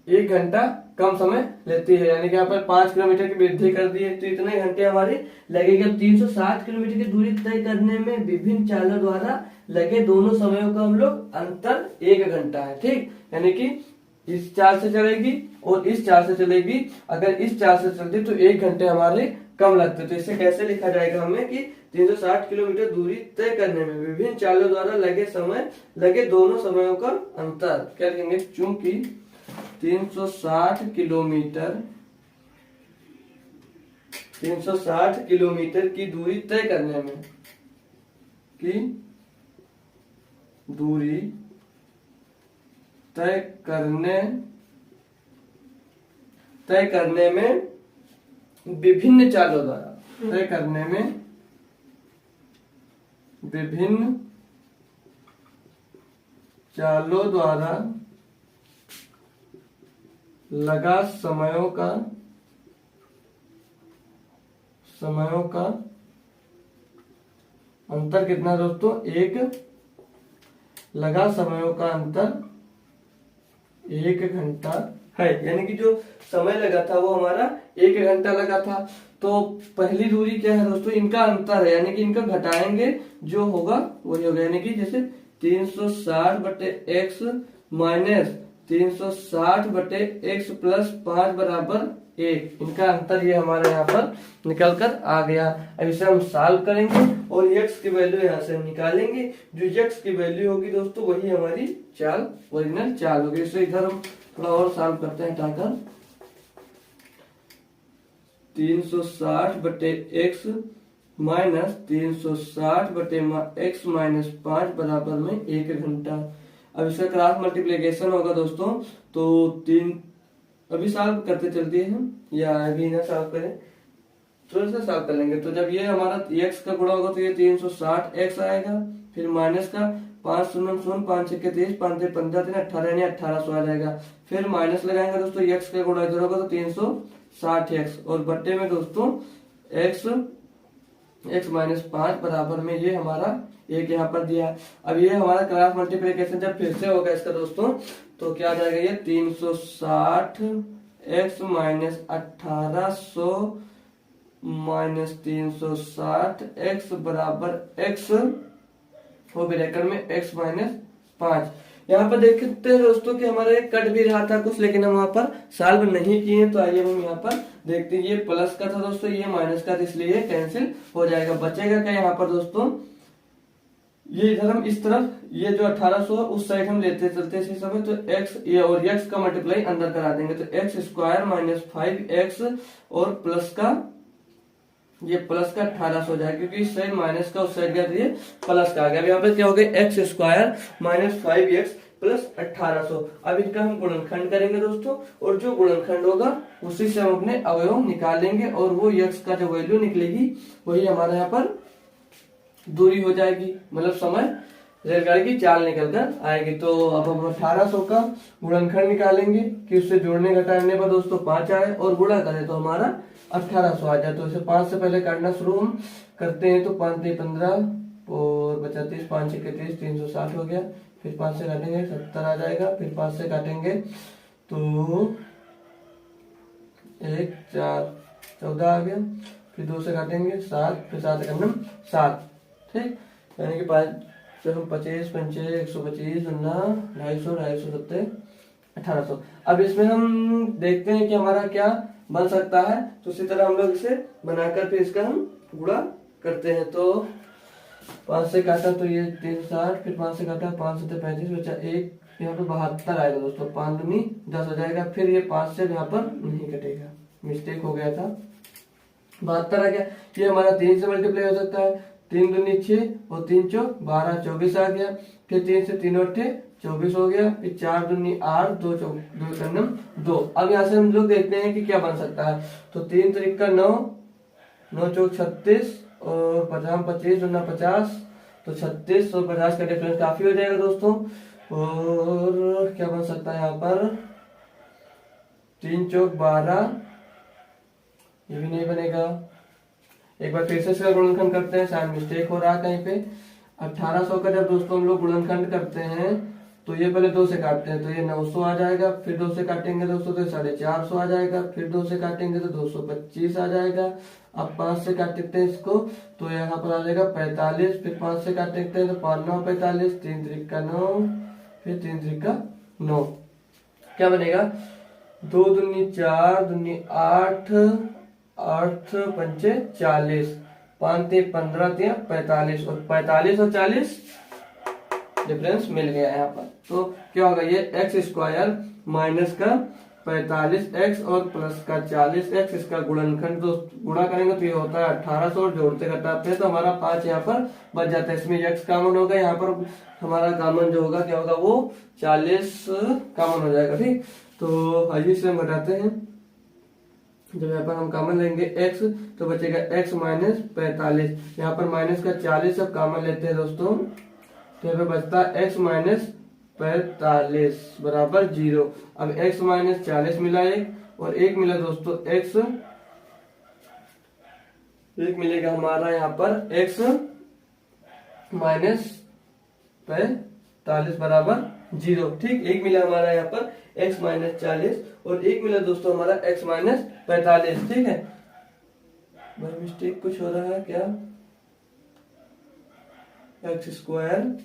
1 घंटा कम समय लेती है, यानी कि यहाँ पर 5 किलोमीटर की वृद्धि कर दी है, तो इतने घंटे हमारे लगेंगे। अब 360 किलोमीटर की दूरी तय करने में विभिन्न चालों द्वारा लगे दोनों समयों का हम लोग अंतर 1 घंटा है। ठीक, यानी कि इस चाल से चलेगी और इस चाल से चलेगी। अगर इस चाल से चलती तो 1 घंटे हमारे कम लगते। तो इसे कैसे लिखा जाएगा हमें कि 360 किलोमीटर दूरी तय करने में विभिन्न चालों द्वारा लगे दोनों समयों का अंतर क्या लिखेंगे, चूंकि 360 किलोमीटर की दूरी तय करने में विभिन्न चालों द्वारा लगा समयों का अंतर कितना दोस्तों, 1 लगा समयों का अंतर 1 घंटा है। यानी कि जो समय लगा था वो हमारा 1 घंटा लगा था। तो पहली दूरी क्या है दोस्तों, इनका अंतर है, यानी कि इनका घटाएंगे जो होगा वही होगा। यानी कि जैसे 360 बटे एक्स माइनस 360 बटे एक्स प्लस 5 बराबर 1, इनका अंतर ये हमारे यहाँ पर निकल कर आ गया। अब इसे हम सॉल्व करेंगे और x की वैल्यू यहाँ से हम निकालेंगे। जो x की वैल्यू होगी दोस्तों वही हमारी चाल ओरिजिनल चाल होगी। इसे इधर हम थोड़ा और सॉल्व करते हैं, हटाकर 360 बटे एक्स माइनस 360 बटे एक्स माइनस 5 बराबर में 1 घंटा। अब इसका क्रॉस मल्टीप्लिकेशन होगा दोस्तों, तो 3 अभी सॉल्व करते चलते हैं या अभी ना सॉल्व करें, थोड़ा सा सॉल्व कर लेंगे। तो जब ये हमारा x का गुणा होगा तो ये 360 x आएगा, फिर माइनस का 5 शून्य 5 6 23 5 15 3 18 यानी 1800 आ जाएगा। फिर माइनस लगाएंगे दोस्तों, x का गुणा इधर होगा तो 360x और बट्टे में दोस्तों x माइनस 5 बराबर में ये हमारा एक यहाँ पर दिया। अब ये हमारा क्रॉस मल्टीप्लिकेशन जब फिर से होगा इसका दोस्तों, तो क्या आ जाएगा, ये 360 x माइनस 1800 माइनस 360 x बराबर x और ब्रैकेट में x माइनस 5। यहाँ पर देखते हैं दोस्तों कि हमारे कट भी रहा था कुछ, लेकिन हम वहां पर सॉल्व नहीं किए। तो आइए हम यहाँ पर देखते हैं, ये प्लस का था दोस्तों, ये माइनस का था, इसलिए कैंसिल हो जाएगा। बचेगा क्या यहाँ पर दोस्तों, ये इधर हम इस तरफ ये जो 1800 उस साइड हम लेते चलते इसी समय, तो x ये और x का मल्टीप्लाई अंदर करा देंगे, तो x स्क्वायर माइनस 5x और प्लस का ये प्लस का 1800 हो जाएगा, क्योंकि इस साइड माइनस का उस साइड गया, ये प्लस का आ गया। अब यहाँ पे क्या हो गया, x square minus 5x plus 1800। अब इनका हम गुणनखंड करेंगे दोस्तों, और जो गुणनखंड होगा उसी से हम अपने अवयव निकालेंगे, और वो x का जो वैल्यू निकलेगी वही हमारे यहाँ पर दूरी हो जाएगी, मतलब समय रेलगाड़ी की चाल निकल कर आएगी। तो अब हम 1800 का गुणनखंड निकालेंगे कि उससे जोड़ने घटाने पर दोस्तों 5 आए, और गुणा करें तो हमारा 1800 आ जाए। तो इसे 5 से पहले काटना शुरू हम करते हैं, तो 5 3 15 और बचा 30, 5 6 30, 360 हो गया। फिर 5 से काटेंगे 70 आ जाएगा, फिर 5 से काटेंगे तो 1 4 14 आ गया, फिर 2 से काटेंगे 7, फिर 7 करना 7, ठीक। यानी कि 5 से हम 25 5 125 250 250 70 1800। अब इसमें हम देखते हैं कि हमारा क्या बन सकता है, तो उसी तरह हम लोग इसे बनाकर फिर इसका हम गुणा करते हैं। तो 5 से काटा तो ये 360, फिर 5 से काटा 5 से 35 बचा 1, यहाँ पर 72 आएगा दोस्तों, 5 दूनी 10 हो जाएगा। फिर ये 5 से यहाँ पर नहीं कटेगा, मिस्टेक हो गया था, 72 आ गया। ये हमारा 3 से मल्टीप्लाई हो सकता है, 3 दूनी 6 और 3 चौक 12 24 आ गया। फिर 3 से 3 8 24 हो गया, फिर 4 दूनी 8 2 चौक 2 करना 2। अब यहाँ से हम लोग देखते हैं कि क्या बन सकता है, तो 3 तरीका 9 9 चौक 36 और 50 25 दूना 50, तो 36 और 50 का डिफरेंस काफी हो जाएगा दोस्तों। और क्या बन सकता है यहाँ पर, 3 चौक 12, ये भी नहीं बनेगा, एक बार फिर से इसका गुणनखंड करते हैं, शायद मिस्टेक हो रहा है कहीं पे। 1800 का जब दोस्तों हम लोग गुणनखंड करते हैं तो ये पहले 2 से काटते हैं तो ये 900 आ जाएगा, फिर 2 से काटेंगे दोस्तों तो 450 आ जाएगा, फिर 2 से काटेंगे तो 225 आ जाएगा। अब 5 से काटते हैं इसको तो यहाँ पर आ जाएगा 45, फिर 5 से काटते हैं तो 5 9 45, 3 त्रिका 9, फिर 3 त्रिका 9, क्या बनेगा 2 दूनी 4, दूनी 8, 8 पंचे 40, 5 3 15 3 45, और 45 और 40 डिफरेंस मिल गया यहाँ पर। तो क्या होगा ये एक्स स्क्वायर माइनस का 45 एक्स और प्लस का 40 एक्स, इसका गुणनखंड तो गुणा करेंगे तो ये होता है 1800 और जोड़ते घटाते हैं तो हमारा 5 यहाँ पर बच जाता है। इसमें एक्स कॉमन होगा, यहाँ पर हमारा कॉमन जो होगा क्या होगा वो 40 कॉमन हो जाएगा। ठीक, तो आइए इसे हम घटाते हैं। जब यहाँ पर हम कॉमन लेंगे x तो बचेगा x माइनस 45, यहाँ पर माइनस का 40 अब कॉमन लेते हैं दोस्तों तो यहाँ पे बचता है x माइनस 45 बराबर 0। अब x माइनस 40 मिला एक और एक मिला दोस्तों x, एक मिलेगा हमारा यहाँ पर x माइनस 45 बराबर 0। ठीक, एक मिला हमारा यहाँ पर x माइनस 40 और एक मिला दोस्तों हमारा x माइनस 45। ठीक है, भाई मिस्टेक कुछ हो रहा है क्या, एक्स स्क्वायर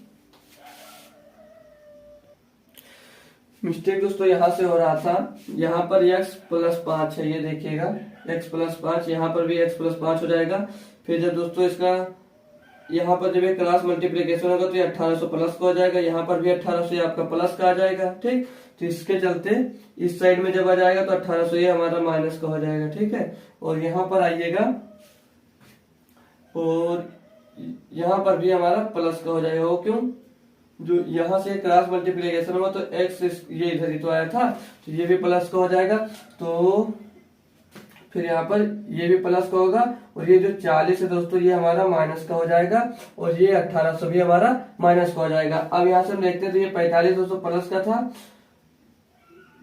मिस्टेक दोस्तों यहाँ से हो रहा था, यहाँ पर x प्लस 5 है, ये देखिएगा x प्लस 5, यहाँ पर भी x प्लस 5 हो जाएगा। फिर जब दोस्तों इसका यहाँ पर जब ये क्रॉस मल्टीप्लिकेशन होगा तो ये 1800 प्लस का हो जाएगा, यहाँ पर भी 1800 आपका प्लस का आ जाएगा। ठीक, तो इसके चलते इस साइड में जब आ जाएगा तो 1800 ये हमारा माइनस का हो जाएगा। ठीक है, और यहाँ पर आइएगा और यहाँ पर भी हमारा प्लस का हो जाएगा। वो क्यों, जो यहाँ से क्रॉस मल्टीप्लिकेशन हुआ तो x ये इधर ही तो आया था तो ये भी प्लस का हो जाएगा, तो फिर यहाँ पर ये भी प्लस का होगा और ये जो 40 है दोस्तों ये हमारा माइनस का हो जाएगा और ये 1800 भी हमारा माइनस का हो जाएगा। अब यहाँ से हम देखते हैं तो ये 45 दोस्तों प्लस का था।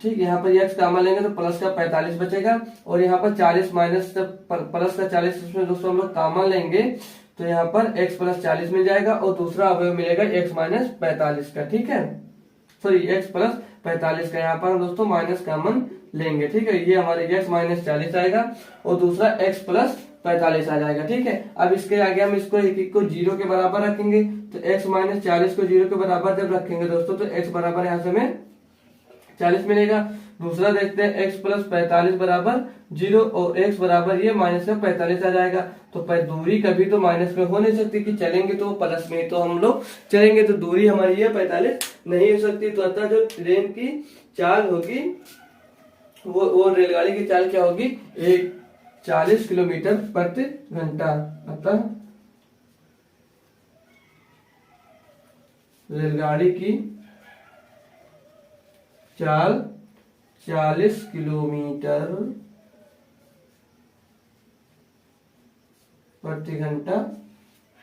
ठीक, यहाँ पर x कॉमन लेंगे तो प्लस का 45 बचेगा और यहाँ पर 40 माइनस प्लस का 40 इसमें दोस्तों हम लोग कॉमन लेंगे तो यहाँ पर x प्लस 40 मिल जाएगा और दूसरा अवयव मिलेगा x माइनस 45 का। ठीक है, सॉरी x प्लस 45 का, यहाँ पर हम दोस्तों माइनस कॉमन लेंगे। ठीक है, ये हमारे x माइनस 40 आएगा और दूसरा x प्लस 45 आ जाएगा। ठीक है, अब इसके आगे हम इसको एक एक को 0 के बराबर रखेंगे तो x माइनस 40 को 0 के बराबर जब रखेंगे दोस्तों तो x बराबर यहाँ से हमें 40 मिलेगा। दूसरा देखते हैं x प्लस 45 बराबर 0 और x बराबर ये माइनस का 45 आ जाएगा। तो दूरी कभी तो माइनस में हो नहीं सकती कि चलेंगे तो प्लस में तो हम लोग चलेंगे, तो दूरी हमारी ये 45 नहीं हो सकती। तो अतः जो ट्रेन की चाल होगी वो रेलगाड़ी की चाल क्या होगी, 40 किलोमीटर प्रति घंटा। अतः रेलगाड़ी की चाल 40 किलोमीटर प्रति घंटा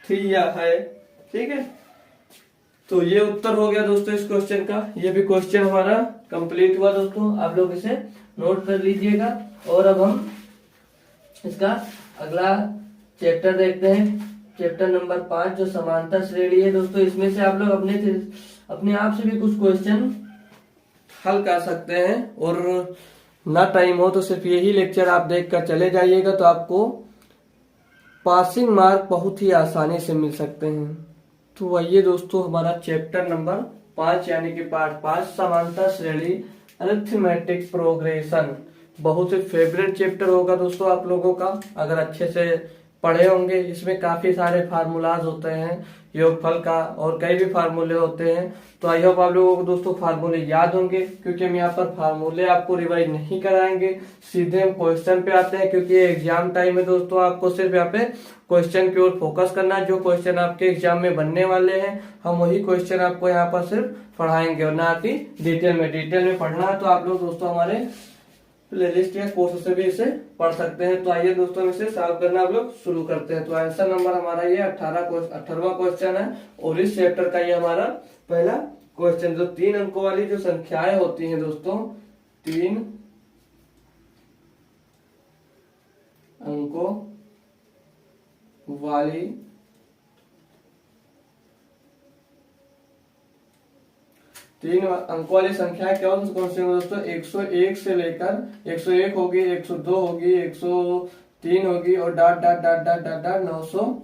थी है। ठीक है, तो ये उत्तर हो गया दोस्तों इस क्वेश्चन का। ये भी क्वेश्चन हमारा कंप्लीट हुआ दोस्तों, आप लोग इसे नोट कर लीजिएगा। और अब हम इसका अगला चैप्टर देखते हैं, चैप्टर नंबर 5 जो समांतर श्रेणी है दोस्तों। इसमें से आप लोग अपने आप से भी कुछ क्वेश्चन हल कर सकते हैं और ना टाइम हो तो सिर्फ यही लेक्चर आप देखकर चले जाइएगा तो आपको पासिंग मार्क बहुत ही आसानी से मिल सकते हैं। तो आइए दोस्तों हमारा चैप्टर नंबर 5 यानी कि पार्ट 5 समांतर श्रेणी अरिथमेटिक प्रोग्रेशन बहुत ही फेवरेट चैप्टर होगा दोस्तों आप लोगों का, अगर अच्छे से पढ़े होंगे। इसमें काफी सारे फार्मूलाज होते हैं योगफल का और कई भी फार्मूले होते हैं, तो आई होप आप लोगों को दोस्तों फार्मूले याद होंगे, क्योंकि हम यहाँ पर फार्मूले आपको रिवाइज नहीं कराएंगे, सीधे हम क्वेश्चन पे आते हैं। क्योंकि एग्जाम टाइम है दोस्तों, आपको सिर्फ यहाँ पे क्वेश्चन की ओर फोकस करना है। जो क्वेश्चन आपके एग्जाम में बनने वाले हैं हम वही क्वेश्चन आपको यहाँ पर सिर्फ पढ़ाएंगे और ना कि डिटेल में पढ़ना है। तो आप लोग दोस्तों हमारे प्लेलिस्ट या कोर्स से भी इसे पढ़ सकते हैं। तो आइए दोस्तों इसे सॉल्व करना आप लोग शुरू करते हैं। तो आंसर नंबर हमारा ये 18वां क्वेश्चन है और इस चैप्टर का ये हमारा पहला क्वेश्चन। जो 3 अंकों वाली जो संख्याएं होती हैं दोस्तों, 3 अंकों वाली तीन अंकों वाली संख्या कौन सी होंगी दोस्तों? 101 से लेकर 101 होगी, 102 होगी, 103 होगी और dot dot dot dot dot dot 900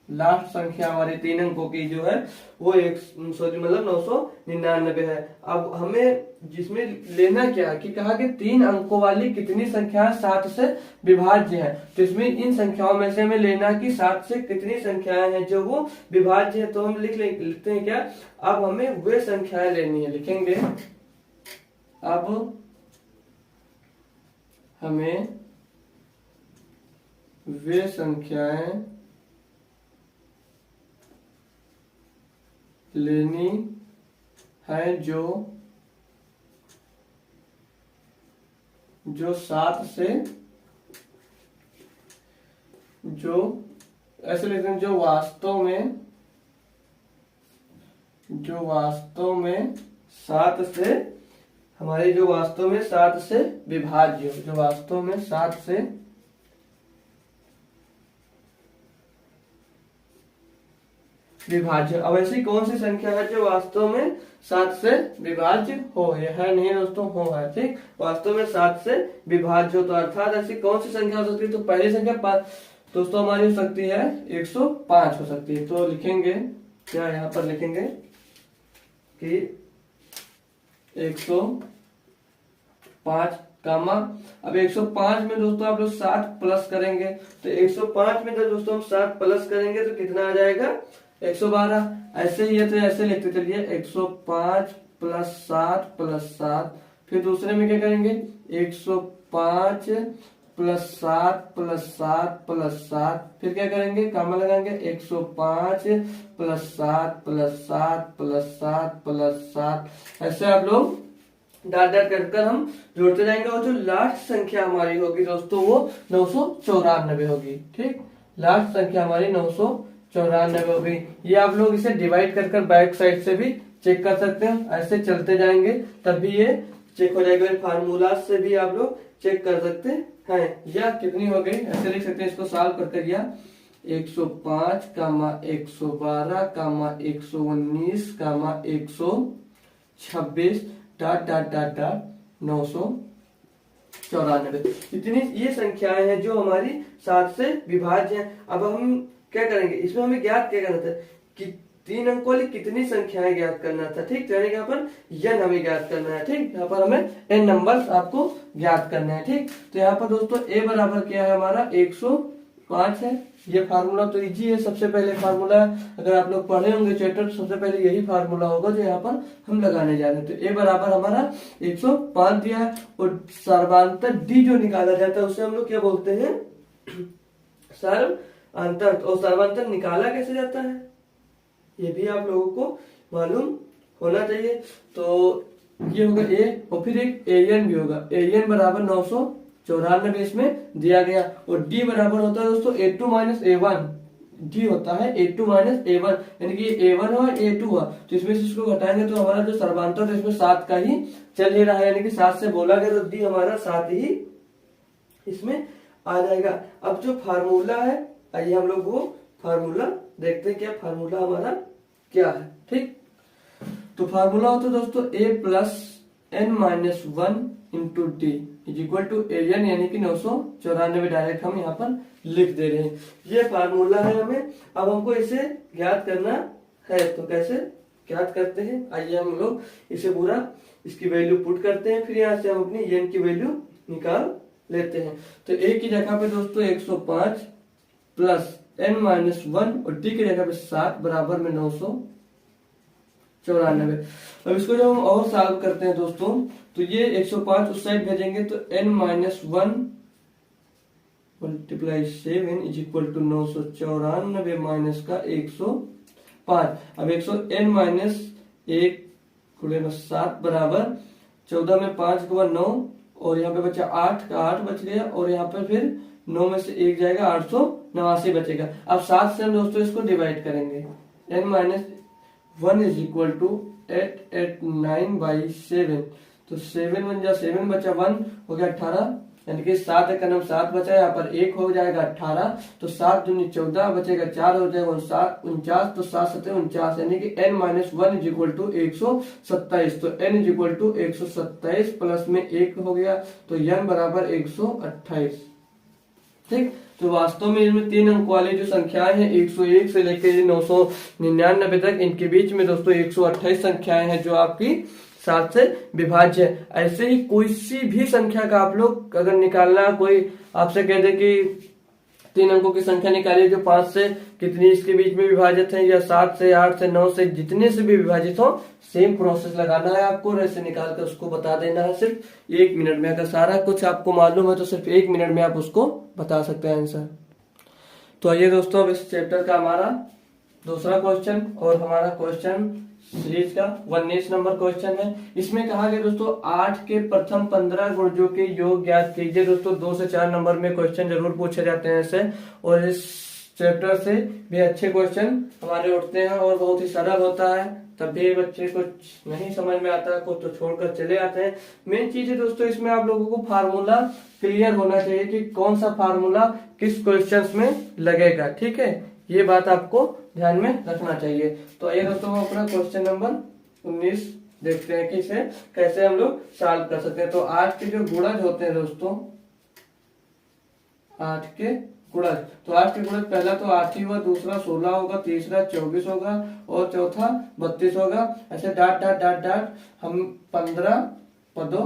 last संख्या हमारी 3 अंकों की जो है वो 999 है। अब हमें जिसमें लेना क्या है कि कहा कि 3 अंकों वाली कितनी संख्या 7 से विभाज्य है। तो इसमें इन संख्याओं में से हमें लेना कि 7 से कितनी संख्याएं हैं जो वो विभाज्य है। तो हम लिखते हैं क्या? अब हमें वे संख्याएं लेनी है, लिखेंगे अब हमें वे संख्याएं लेनी है जो 7 से ऐसे लिखते हैं जो वास्तव में 7 से हमारे जो वास्तव में 7 से विभाज्य हो, जो वास्तव में 7 से विभाज्य। अब ऐसी कौन सी संख्या है जो वास्तव में 7 से विभाज्य हो? ये है नहीं दोस्तों, हो है, ठीक। वास्तव में 7 से विभाज्य हो तो अर्थात ऐसी कौन सी संख्या हो सकती है? तो पहली संख्या दोस्तों हमारी हो सकती है 105 हो सकती है। तो लिखेंगे क्या? यहाँ पर लिखेंगे कि 105 कामा, अब 105 में दोस्तों आप लोग 7 प्लस करेंगे तो 105 में दोस्तों हम 7 प्लस करेंगे तो कितना आ जाएगा? 112। ऐसे ही है तो ऐसे लिखते चलिए 105 प्लस 7 प्लस 7। फिर दूसरे में क्या करेंगे? 105 प्लस 7 प्लस 7 प्लस 7। फिर क्या करेंगे? कामा लगाएंगे 105 प्लस 7 प्लस 7 प्लस 7 प्लस 7। ऐसे आप लोग डाट डाट कर हम जोड़ते जाएंगे और जो लास्ट संख्या हमारी होगी दोस्तों वो 994 होगी, ठीक। लास्ट संख्या हमारी 994 होगी। ये आप लोग इसे डिवाइड कर बैक साइड से भी चेक कर सकते हैं। ऐसे चलते जाएंगे तब भी ये चेक हो जाएगा। फार्मूला से भी आप लोग चेक कर सकते हैं। या कितनी हो गई? ऐसे लिख सकते हैं इसको सॉल्व करके। या 105 कामा 112 कामा 119 कामा 126 डॉट डॉट डॉट डॉट 994। इतनी ये संख्याएं हैं जो हमारी 7 से विभाज्य हैं। अब हम क्या करेंगे? इसमें हमें ज्ञात क्या करना था कि 3 अंकों वाली कितनी संख्याएं ज्ञात करना था, ठीक। तो यहाँ पर n हमें ज्ञात करना है, ठीक। यहाँ पर हमें n नंबर्स आपको ज्ञात करना है, ठीक। तो यहाँ पर दोस्तों a बराबर क्या है हमारा? 105 है। ये फार्मूला तो इजी है, सबसे पहले फार्मूला अगर आप लोग पढ़े होंगे चैप्टर तो सबसे पहले यही फार्मूला होगा जो यहाँ पर हम लगाने जा रहे हैं। तो a बराबर हमारा 105 दिया है और सर्वांतर d जो निकाला जाता है उसे हम लोग क्या बोलते हैं? सर्वांतर। और सर्वांतर निकाला कैसे जाता है ये भी आप लोगों को मालूम होना चाहिए। तो ये होगा a और फिर एक an भी होगा। an बराबर 994 इसमें दिया गया और d बराबर होता है दोस्तों a2 माइनस a1। d होता है a2 माइनस a1 यानी कि a1 हुआ a2 हुआ। तो इसमें से इसको घटाएंगे तो हमारा जो सर्वांतर है इसमें 7 का ही चल ही रहा है, यानी कि 7 से बोला गया तो d हमारा 7 ही इसमें आ जाएगा। अब जो फार्मूला है आइए हम लोग वो फार्मूला देखते हैं। क्या फार्मूला हमारा क्या है, ठीक। तो फार्मूला होता है दोस्तों a plus n minus 1 into D is equal to an यानी कि 994 डायरेक्ट हम यहाँ पर लिख दे रहे हैं। ये फार्मूला है हमें। अब हमको इसे ज्ञात करना है तो कैसे ज्ञात करते हैं? आइए हम लोग इसे पूरा इसकी वैल्यू पुट करते हैं, फिर यहाँ से हम अपनी n की वैल्यू निकाल लेते हैं। तो a की जगह पे दोस्तों 105 प्लस n माइनस 1 और d की जगह पे 7 बराबर में 994। अब इसको जब हम और सॉल्व करते हैं दोस्तों तो ये 105 उस साइड भेजेंगे तो n minus 1 multiply 7 is equal to 994 minus का 105। अब n माइनस 1 गुणे 7 बराबर 14 में 5 के बाद 9 और यहाँ पे बचा 8 का 8 बच गया और यहाँ पे फिर 9 में से 1 जाएगा 889 बचेगा। अब 7 से हम दोस्तों इसको डिवाइड करेंगे। n minus 1 is equal to 889 by 7। तो 7 बन जा 7 बचा 1 हो गया 18 यानी कि 7 एक नम 7 बचा, यहाँ पर 1 हो जाएगा 18, तो 7 दूनी 14 बचेगा 4 हो जाएगा 49, तो 7 7 49, यानी कि n minus 1 is equal to 127। तो n is equal to 127 plus में 1 हो गया, तो n बराबर 128। ठीक, तो वास्तव में इसमें 3 अंक वाली जो संख्याएं हैं 101 से लेकर 999 तक, इनके बीच में दोस्तों 128 संख्याएं हैं जो आपकी 7 से विभाज्य है। ऐसे ही कोई सी भी संख्या का आप लोग अगर निकालना, कोई आपसे कह दे कि 3 अंकों की संख्या निकालिए जो 5 से कितनी इसके बीच में विभाजित है, या 7 से 8 से 9 से जितने से भी विभाजित हो, सेम प्रोसेस लगाना है आपको और ऐसे निकाल कर उसको बता देना है सिर्फ 1 मिनट में। अगर सारा कुछ आपको मालूम है तो सिर्फ 1 मिनट में आप उसको बता सकते हैं आंसर। तो आइए दोस्तों, अब इस चैप्टर का हमारा दूसरा क्वेश्चन और हमारा क्वेश्चन सीरीज का 19 नंबर क्वेश्चन है। इसमें कहा गया दोस्तों 8 के प्रथम 15 गुणजों के योग ज्ञात कीजिए। दोस्तों 2 से 4 नंबर में क्वेश्चन जरूर पूछे जाते हैं ऐसे, और इस चैप्टर से भी अच्छे क्वेश्चन हमारे उठते हैं और बहुत ही सरल होता है। तब भी बच्चे कुछ नहीं समझ में आता है, कुछ तो छोड़कर चले आते हैं। मेन चीज है दोस्तों इसमें आप लोगों को फार्मूला क्लियर होना चाहिए कि कौन सा फार्मूला किस क्वेश्चन में लगेगा। ठीक है, ये बात आपको ध्यान में रखना चाहिए। तो आइए दोस्तों हम अपना क्वेश्चन नंबर 19 देखते हैं कि इसे कैसे हम लोग सॉल्व कर सकते हैं। तो 8 के जो गुणज होते हैं दोस्तों, 8 के गुणज, तो 8 के गुणज पहला तो 8 ही हुआ, दूसरा 16 होगा, तीसरा 24 होगा और चौथा 32 होगा। ऐसे डाट डाट डाट डाट हम 15 पदों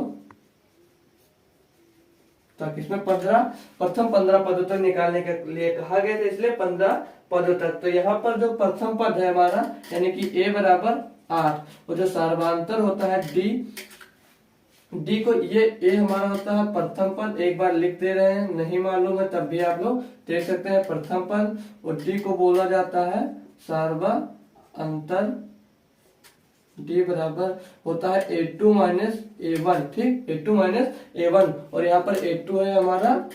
तक, इसमें प्रथम 15 पदों तक निकालने के लिए कहा गया था, इसलिए 15 पदों तक। तो यहाँ पर जो प्रथम पद है हमारा, यानी कि a बराबर 8, और जो सार्वधातुक होता है d को, ये a हमारा होता है प्रथम पद। एक बार लिख दे रहे हैं, नहीं मालूम है तब भी आप लोग देख सकते हैं प्रथम पद, और d को बोला जाता है सार्वधातुक। d बराबर होता है a2 माइनस a1। ठीक, a2 माइनस a1, और यहाँ पर a2 है हमारा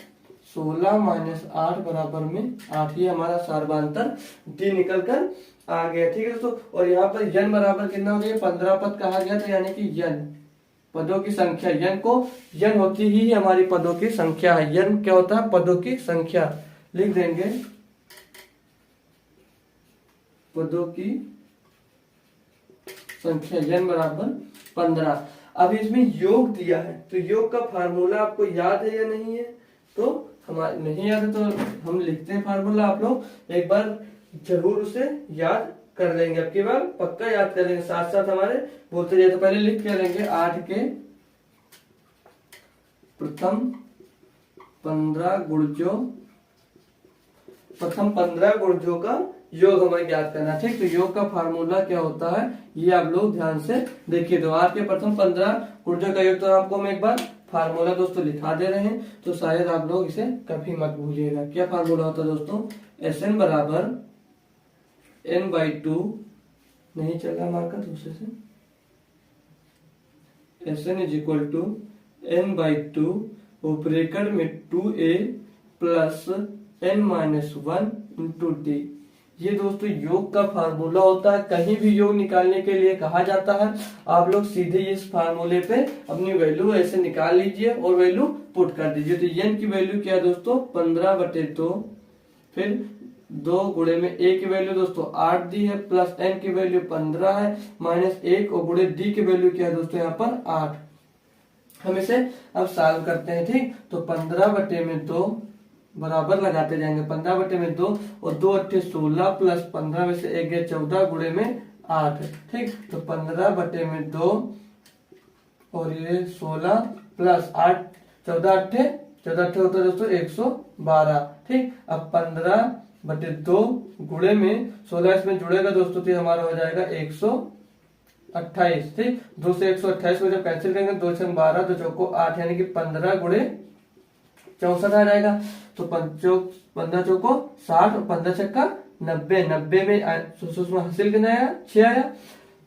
16 माइनस 8 बराबर में 8, ही हमारा सार्वधातुक d निकल कर आ गया। ठीक है दोस्तों, और यहाँ पर n बराबर कितना हो गया, 15 पद कहा गया था, यानी कि n पदों की संख्या, n होती ही हमारी पदों की संख्या है। n क्या होता है, पदों की संख्या। लिख देंगे पदों की संख्या n बराबर 15। अब इसमें योग दिया है, तो योग का फार्मूला आपको याद है या नहीं है? तो हमारे नहीं याद है तो हम लिखते हैं फार्मूला, आप लोग एक बार जरूर उसे याद कर लेंगे, अब की बार पक्का याद कर लेंगे, साथ साथ हमारे बोलते जाए। तो पहले लिख के लेंगे 8 के प्रथम 15 गुणजों, प्रथम 15 गुणजों का योग हमें ज्ञात करना है। ठीक, तो योग का फार्मूला क्या होता है ये आप लोग ध्यान से देखिए। तो 8 के प्रथम 15 गुणजों का योग, तो आपको हम एक बार फार्मूला दोस्तों लिखा दे रहे हैं, तो शायद आप लोग इसे कभी मत भूलिएगा। क्या फार्मूला होता है दोस्तों, Sn बराबर n/2, नहीं चल रहा मार्कर दूसरे से, Sn is equal to n/2 bracket में 2a plus n-1 into d। ये दोस्तों योग का फार्मूला होता है। कहीं भी योग निकालने के लिए कहा जाता है, आप लोग सीधे इस फार्मूले पे अपनी वैल्यू ऐसे निकाल लीजिए और वैल्यू पुट कर दीजिए। तो n की वैल्यू क्या है दोस्तों, 15/2, फिर 2 गुणे में a की वैल्यू दोस्तों 8 दी है, प्लस n की वैल्यू 15 है, माइनस 1 और गुणे d की वैल्यू क्या है दोस्तों यहाँ पर 8। हम इसे अब सॉल्व करते हैं। ठीक, तो 15/2 बराबर लगाते जाएंगे, 15/2 और 2 8 16 प्लस 15 में से 1 गया 14 गुणे में 8। ठीक, तो 15/2 और ये 16 प्लस 8, 14 8 होता है दोस्तों 112। ठीक, अब 15/2 गुणे में 16 इसमें जुड़ेगा दोस्तों, तो हमारा हो जाएगा 128। ठीक, 2 से 128 को जब कैंसिल करेंगे, 2 6 12, 2 चौको 8, यानी कि 15 गुणे 64 आ जाएगा। तो 15 चौको 60 और 15 छक्का 90, 90 में हासिल कितना आया, 6 आया।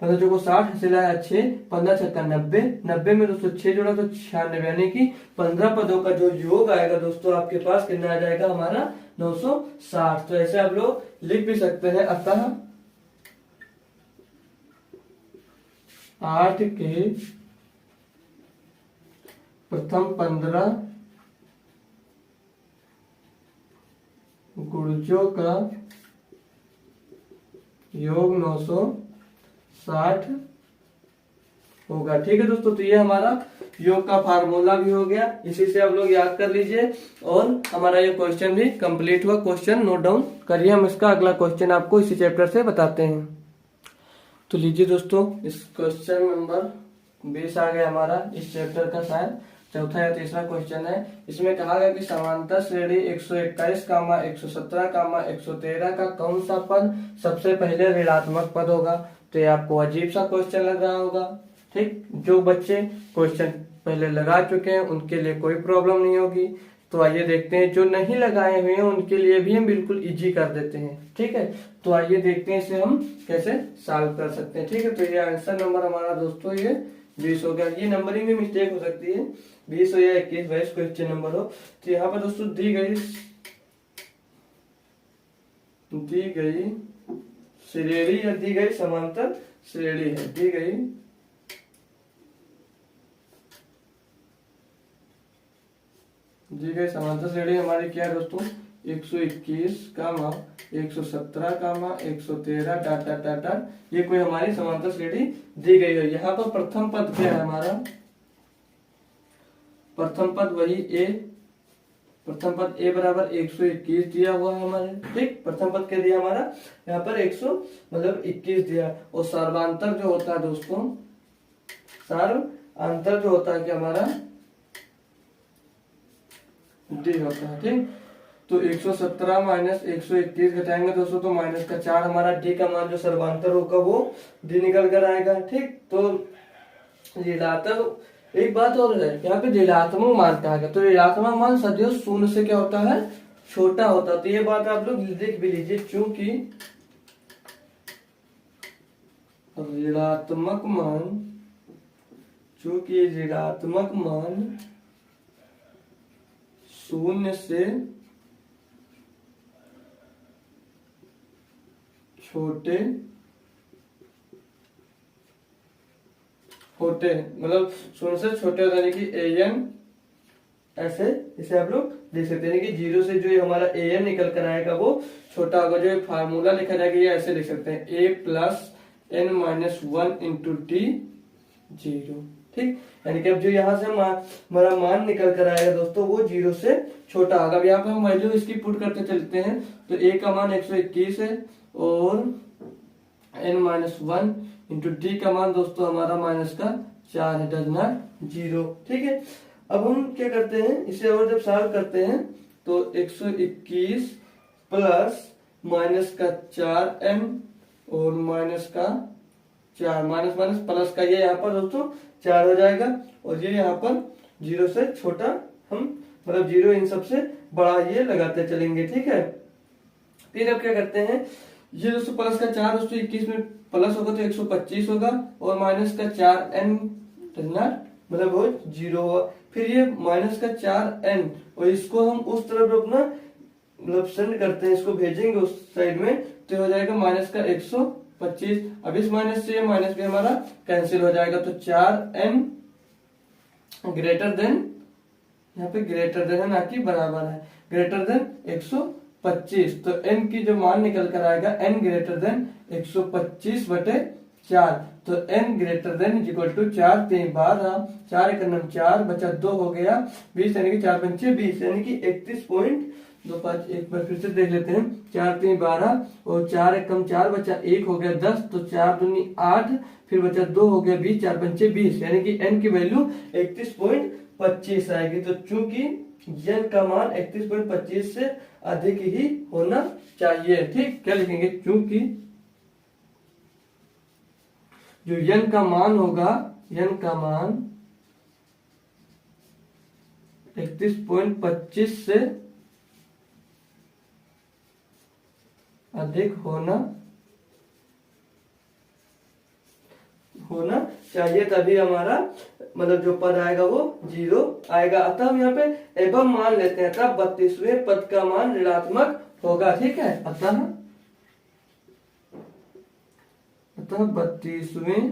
15 चौको 60 हासिल आया 6, 15 छक्का 90, 90 में दोस्तों 6 जोड़ा तो 96, यानी कि 15 पदों का जो योग आएगा दोस्तों आपके पास कितना आ जाएगा हमारा 960। तो ऐसे आप लोग लिख भी सकते हैं। अतः 8 के प्रथम 15 गुणजों का योग 960 होगा। ठीक है दोस्तों, तो ये हमारा योग का फार्मूला भी हो गया, इसी से आप लोग याद कर लीजिए और हमारा ये क्वेश्चन भी कंप्लीट हुआ। क्वेश्चन नोट डाउन करिए, हम इसका अगला क्वेश्चन आपको इसी चैप्टर से बताते हैं। तो लीजिए दोस्तों, इस क्वेश्चन नंबर 20 आ गया हमारा इस चैप्टर का, शायद चौथा या तीसरा क्वेश्चन है। इसमें कहा गया कि समांतर श्रेणी 121, 117, 113 का कौन सा पद सबसे पहले ऋणात्मक पद होगा। तो ये आपको अजीब सा क्वेश्चन लग रहा होगा। ठीक, जो बच्चे क्वेश्चन पहले लगा चुके हैं उनके लिए कोई प्रॉब्लम नहीं होगी। तो आइए देखते हैं, जो नहीं लगाए हुए हैं उनके लिए भी हम बिल्कुल इजी कर देते हैं। ठीक है, तो आइए देखते हैं इसे हम कैसे सॉल्व कर सकते हैं। ठीक है, तो ये आंसर नंबर हमारा दोस्तों ये 20 हो गया। ये नंबरिंग में मिस्टेक हो सकती है, 20 हो या 21, 22 क्वेश्चन नंबर हो। तो यहाँ पर दोस्तों दी गई श्रेणी या दी गई समांतर श्रेणी है, दी गई समांतर श्रेणी हमारी क्या है दोस्तों, 121, 117, 113 डाट डाट डाट डाट, ये कोई हमारी समांतर श्रेणी दी गई है। यहाँ पर प्रथम पद क्या है हमारा, प्रथम पद वही ए, प्रथम पद ए बराबर 121 दिया हुआ है हमारे। ठीक, प्रथम पद क्या दिया हमारा यहाँ पर 121 दिया। और सर्वांतर जो होता है दोस्तों, सर्वांतर जो होता है कि हमारा डी होता है। ठीक, तो 117 माइनस 121 घटाएंगे दोस्तों तो माइनस का 4, हमारा डी का मान जो सर्वांतर होगा वो डी निकल कर आएगा। ठीक, तो ऋणात्मक, एक बात और है यहाँ पे ऋणात्मक मान कहा गया, तो ऋणात्मक मान सदैव शून्य से क्या होता है, छोटा होता है। तो ये बात आप लोग लिख भी लीजिए, चूंकि ऋणात्मक मान शून्य से छोटे होते, मतलब शून्य से छोटे होते यानी कि an, ऐसे इसे आप लोग देख सकते हैं कि 0 से जो हमारा an निकल कर आएगा वो छोटा होगा। जो फार्मूला लिखा जाएगा ये ऐसे लिख सकते हैं, a plus n minus 1 into T 0। ठीक, यानी कि अब जो यहाँ से हमारा मान निकल कर आएगा दोस्तों वो 0 से छोटा होगा। अब यहाँ पे हम वैल्यू इसकी पुट करते चलते हैं, तो a का मान 121 है और n माइनस 1 इंटू टी का मान दोस्तों हमारा माइनस का 4 है, डज नॉट 0। ठीक है, अब हम क्या करते हैं, इसे और जब सॉल्व करते हैं तो 121 प्लस माइनस का 4n और माइनस का 4, माइनस माइनस प्लस का ये यहाँ पर दोस्तों 4 हो जाएगा और ये यहाँ पर 0 से छोटा, हम मतलब 0 इन सबसे बड़ा ये लगाते चलेंगे। ठीक है, फिर अब क्या करते हैं, ये दोस्तों प्लस का 4 दोस्तों 21 में प्लस होगा तो 125 होगा और माइनस का 4n मतलब वो 0 होगा। फिर ये माइनस का 4n और इसको हम उस तरफ अपना मतलब सेंड करते हैं, इसको भेजेंगे उस साइड में, तो हो जाएगा माइनस का 125। अब इस माइनस से माइनस भी हमारा कैंसिल हो जाएगा, तो 4n ग्रेटर देन, यहाँ पे ग्रेटर देन है ना कि बराबर है, ग्रेटर देन 125। तो n की जो मान निकल कर आएगा n ग्रेटर देन 125 बटे 4, तो n greater than is equal to 4 3 12, 4 एक 4 बचा 2 हो गया 20, यानी कि 4 पंचे 20, यानी कि 31.25। एक बार फिर से देख लेते हैं, 4 3 12 और 4 एक 4 बचा 1 हो गया 10, तो 4 दूनी 8, फिर बचा 2 हो गया 20, 4 पंचे 20, यानी कि n की वैल्यू 31.25 आएगी। तो चूंकि n का मान 31.25 से अधिक ही होना चाहिए। ठीक, क्या लिखेंगे, चूंकि जो n का मान होगा, n का मान 31.25 से अधिक होना चाहिए, तभी हमारा मतलब जो पद आएगा वो 0 आएगा। अतः हम यहाँ पे एवं मान लेते हैं, अतः 32वें पद का मान ऋणात्मक होगा। ठीक है, अतः 32वें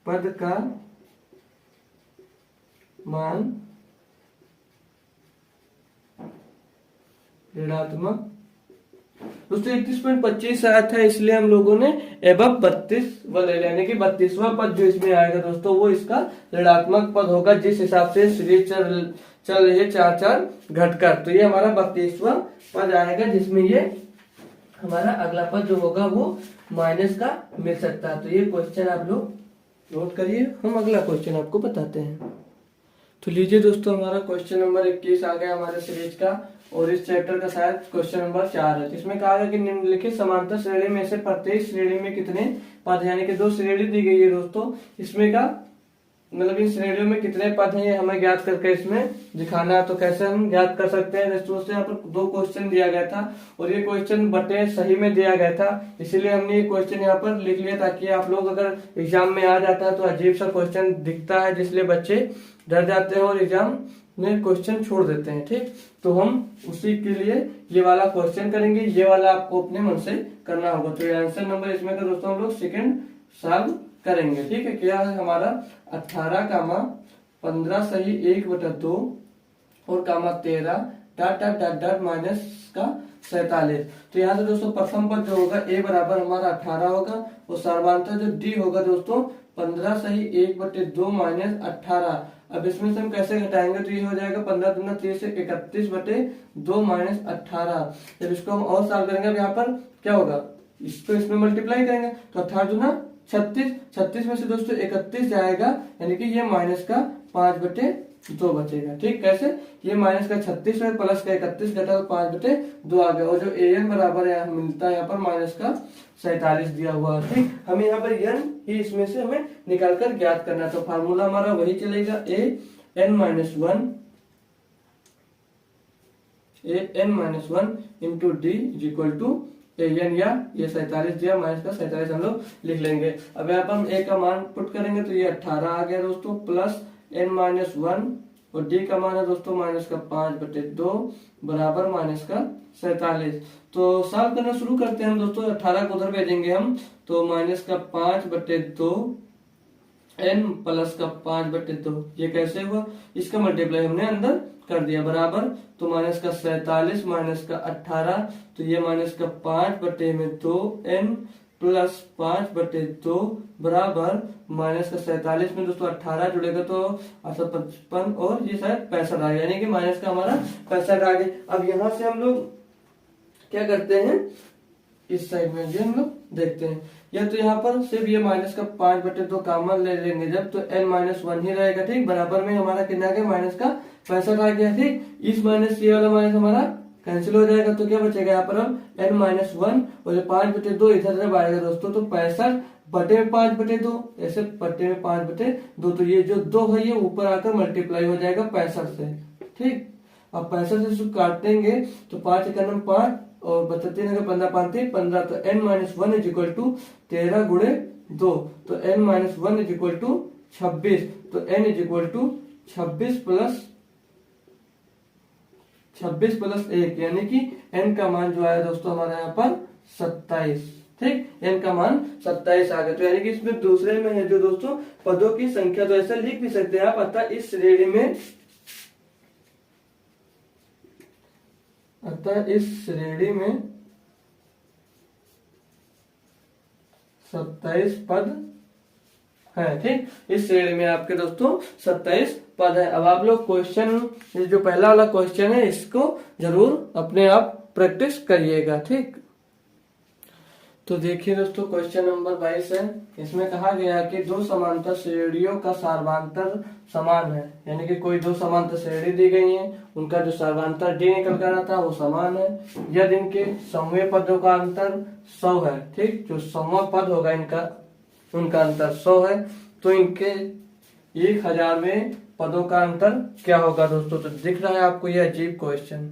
पद का मान ऋणात्मक दोस्तों 31.25 आया था, इसलिए हम लोगों ने एबव 32 ले यानी कि 32वां पद जो इसमें आएगा दोस्तों वो इसका ऋणात्मक पद होगा, जिस हिसाब से सीरीज चल रही है 4-4 घटकर। तो ये हमारा 32वां पद आएगा, जिसमें ये हमारा अगला पद जो होगा वो माइनस का मिल सकता है। तो ये क्वेश्चन आप लोग नोट करिए, हम अगला क्वेश्चन आपको बताते हैं। तो लीजिए दोस्तों, हमारा क्वेश्चन नंबर 21 आ गया हमारे सीरीज का, और इस चैप्टर का शायद क्वेश्चन नंबर 4 है। इसमें कहा गया कि निम्नलिखित समांतर श्रेणी में से प्रत्येक श्रेणी में कितने पद, यानी कि 2 श्रेणी दी गई है दोस्तों, इसमें का मतलब इन श्रेणियों में कितने पद हैं ये हमें ज्ञात करके इसमें दिखाना है। तो कैसे हम ज्ञात कर सकते हैं दोस्तों, यहाँ पर 2 क्वेश्चन दिया गया था और ये क्वेश्चन बटे सही में दिया गया था, इसीलिए हमने ये क्वेश्चन यहाँ पर लिख लिया, ताकि आप लोग अगर एग्जाम में आ जाता है तो अजीब सा क्वेश्चन दिखता है, जिसलिए बच्चे डर जाते हैं और एग्जाम में क्वेश्चन छोड़ देते हैं। ठीक, तो हम उसी के लिए ये वाला क्वेश्चन करेंगे, ये वाला आपको अपने मन से करना होगा। तो आंसर नंबर इसमें का दोस्तों हम लोग सेकंड सॉल्व करेंगे। ठीक है, क्या है हमारा 18 15 सही 1/2 और कामा 13 dot dot dot dot minus का 47। तो यहाँ से दोस्तों प्रथम पद जो होगा a बराबर हमारा 18 होगा, और सर्वांतर जो d होगा दोस्तों 15 सही 1/2 माइनस 18। अब इसमें से हम कैसे घटाएंगे, तो ये हो जाएगा 15 दूना 30 से 31/2 माइनस 18। जब इसको हम और सॉल्व करेंगे, अब यहाँ पर क्या होगा, इसको इसमें मल्टीप्लाई करेंगे तो 18 दूना 36 में से दोस्तों 31 जाएगा, यानी कि ये माइनस का 5/2 बचेगा। ठीक, कैसे, ये माइनस का 36 है प्लस का 31 घटा 5/2 आ गया, और जो an बराबर है मिलता है यहाँ पर माइनस का 47 दिया हुआ है। ठीक, हमें यहाँ पर n ही इसमें से हमें निकालकर ज्ञात करना है। तो फार्मूला हमारा वही चलेगा, an-1 into D is equal to an, या ये 47 दिया माइनस का 47 हम लोग लिख लेंगे। अब यहाँ पर हम a का मान पुट करेंगे तो ये 18 आ गया दोस्तों, प्लस n-1 और d का मान है दोस्तों माइनस का 5/2 बराबर माइनस का 47। तो सॉल्व करना शुरू करते हैं हम दोस्तों। 18 को उधर भेजेंगे हम, तो माइनस का 5/2 n प्लस का 5/2, ये कैसे हुआ, इसका मल्टीप्लाई हमने अंदर कर दिया बराबर, तो माइनस का 47 माइनस का 18, तो ये माइनस का 5/2 n प्लस 5/2 बराबर माइनस का 47 में दोस्तों 18 जुड़ेगा तो 55 और ये शायद 65 आ गया, यानी कि माइनस का हमारा 65 आ गया। अब यहाँ से हम लोग क्या करते हैं, इस साइड में भी हम लोग देखते हैं, या तो यहाँ पर सिर्फ ये माइनस का 5/2 कॉमन ले लेंगे जब, तो n-1 ही रहेगा। ठीक, बराबर में हमारा कितना आ गया, माइनस का 65 आ गया। ठीक, इस माइनस ये वाला माइनस हमारा कैंसिल हो जाएगा, तो क्या बचेगा यहाँ पर हम n-1 और 5/2 इधर जब आएगा दोस्तों, तो 65/5/2, ऐसे बटे में 5/2, तो ये जो 2 है ये ऊपर आकर मल्टीप्लाई हो जाएगा 65 से। ठीक, अब 65 से काटेंगे तो 5 × 5 और 3 × 15 15, तो n-1 इज इक्वल टू 13 गुणे 2, तो n-1 इज इक्वल टू 26, तो n is equal to 26 plus 1, यानी कि n का मान जो आया दोस्तों हमारे यहाँ पर 27। ठीक, n का मान 27 आ गया, तो यानी कि इसमें दूसरे में है जो दोस्तों पदों की संख्या, तो ऐसा लिख भी सकते हैं आप, अतः इस श्रेणी में 27 पद है। ठीक, इस श्रेणी में आपके दोस्तों 27 पद है। अब आप लोग क्वेश्चन, जो पहला वाला क्वेश्चन है इसको जरूर अपने आप प्रैक्टिस करिएगा। ठीक, तो देखिए दोस्तों क्वेश्चन नंबर 22 है, इसमें कहा गया है कि 2 समांतर श्रेणियों का सर्वांतर समान है, यानी कि कोई 2 समांतर श्रेणी दी गई है, उनका जो सर्वांतर d निकल कर आता है वो समान है, यदि इनके समूह पदों का अंतर 100 है। ठीक, जो समूह पद होगा इनका, उनका अंतर 100 है, तो इनके 1000 में पदों का अंतर क्या होगा दोस्तों। तो दिख रहा है आपको ये अजीब क्वेश्चन,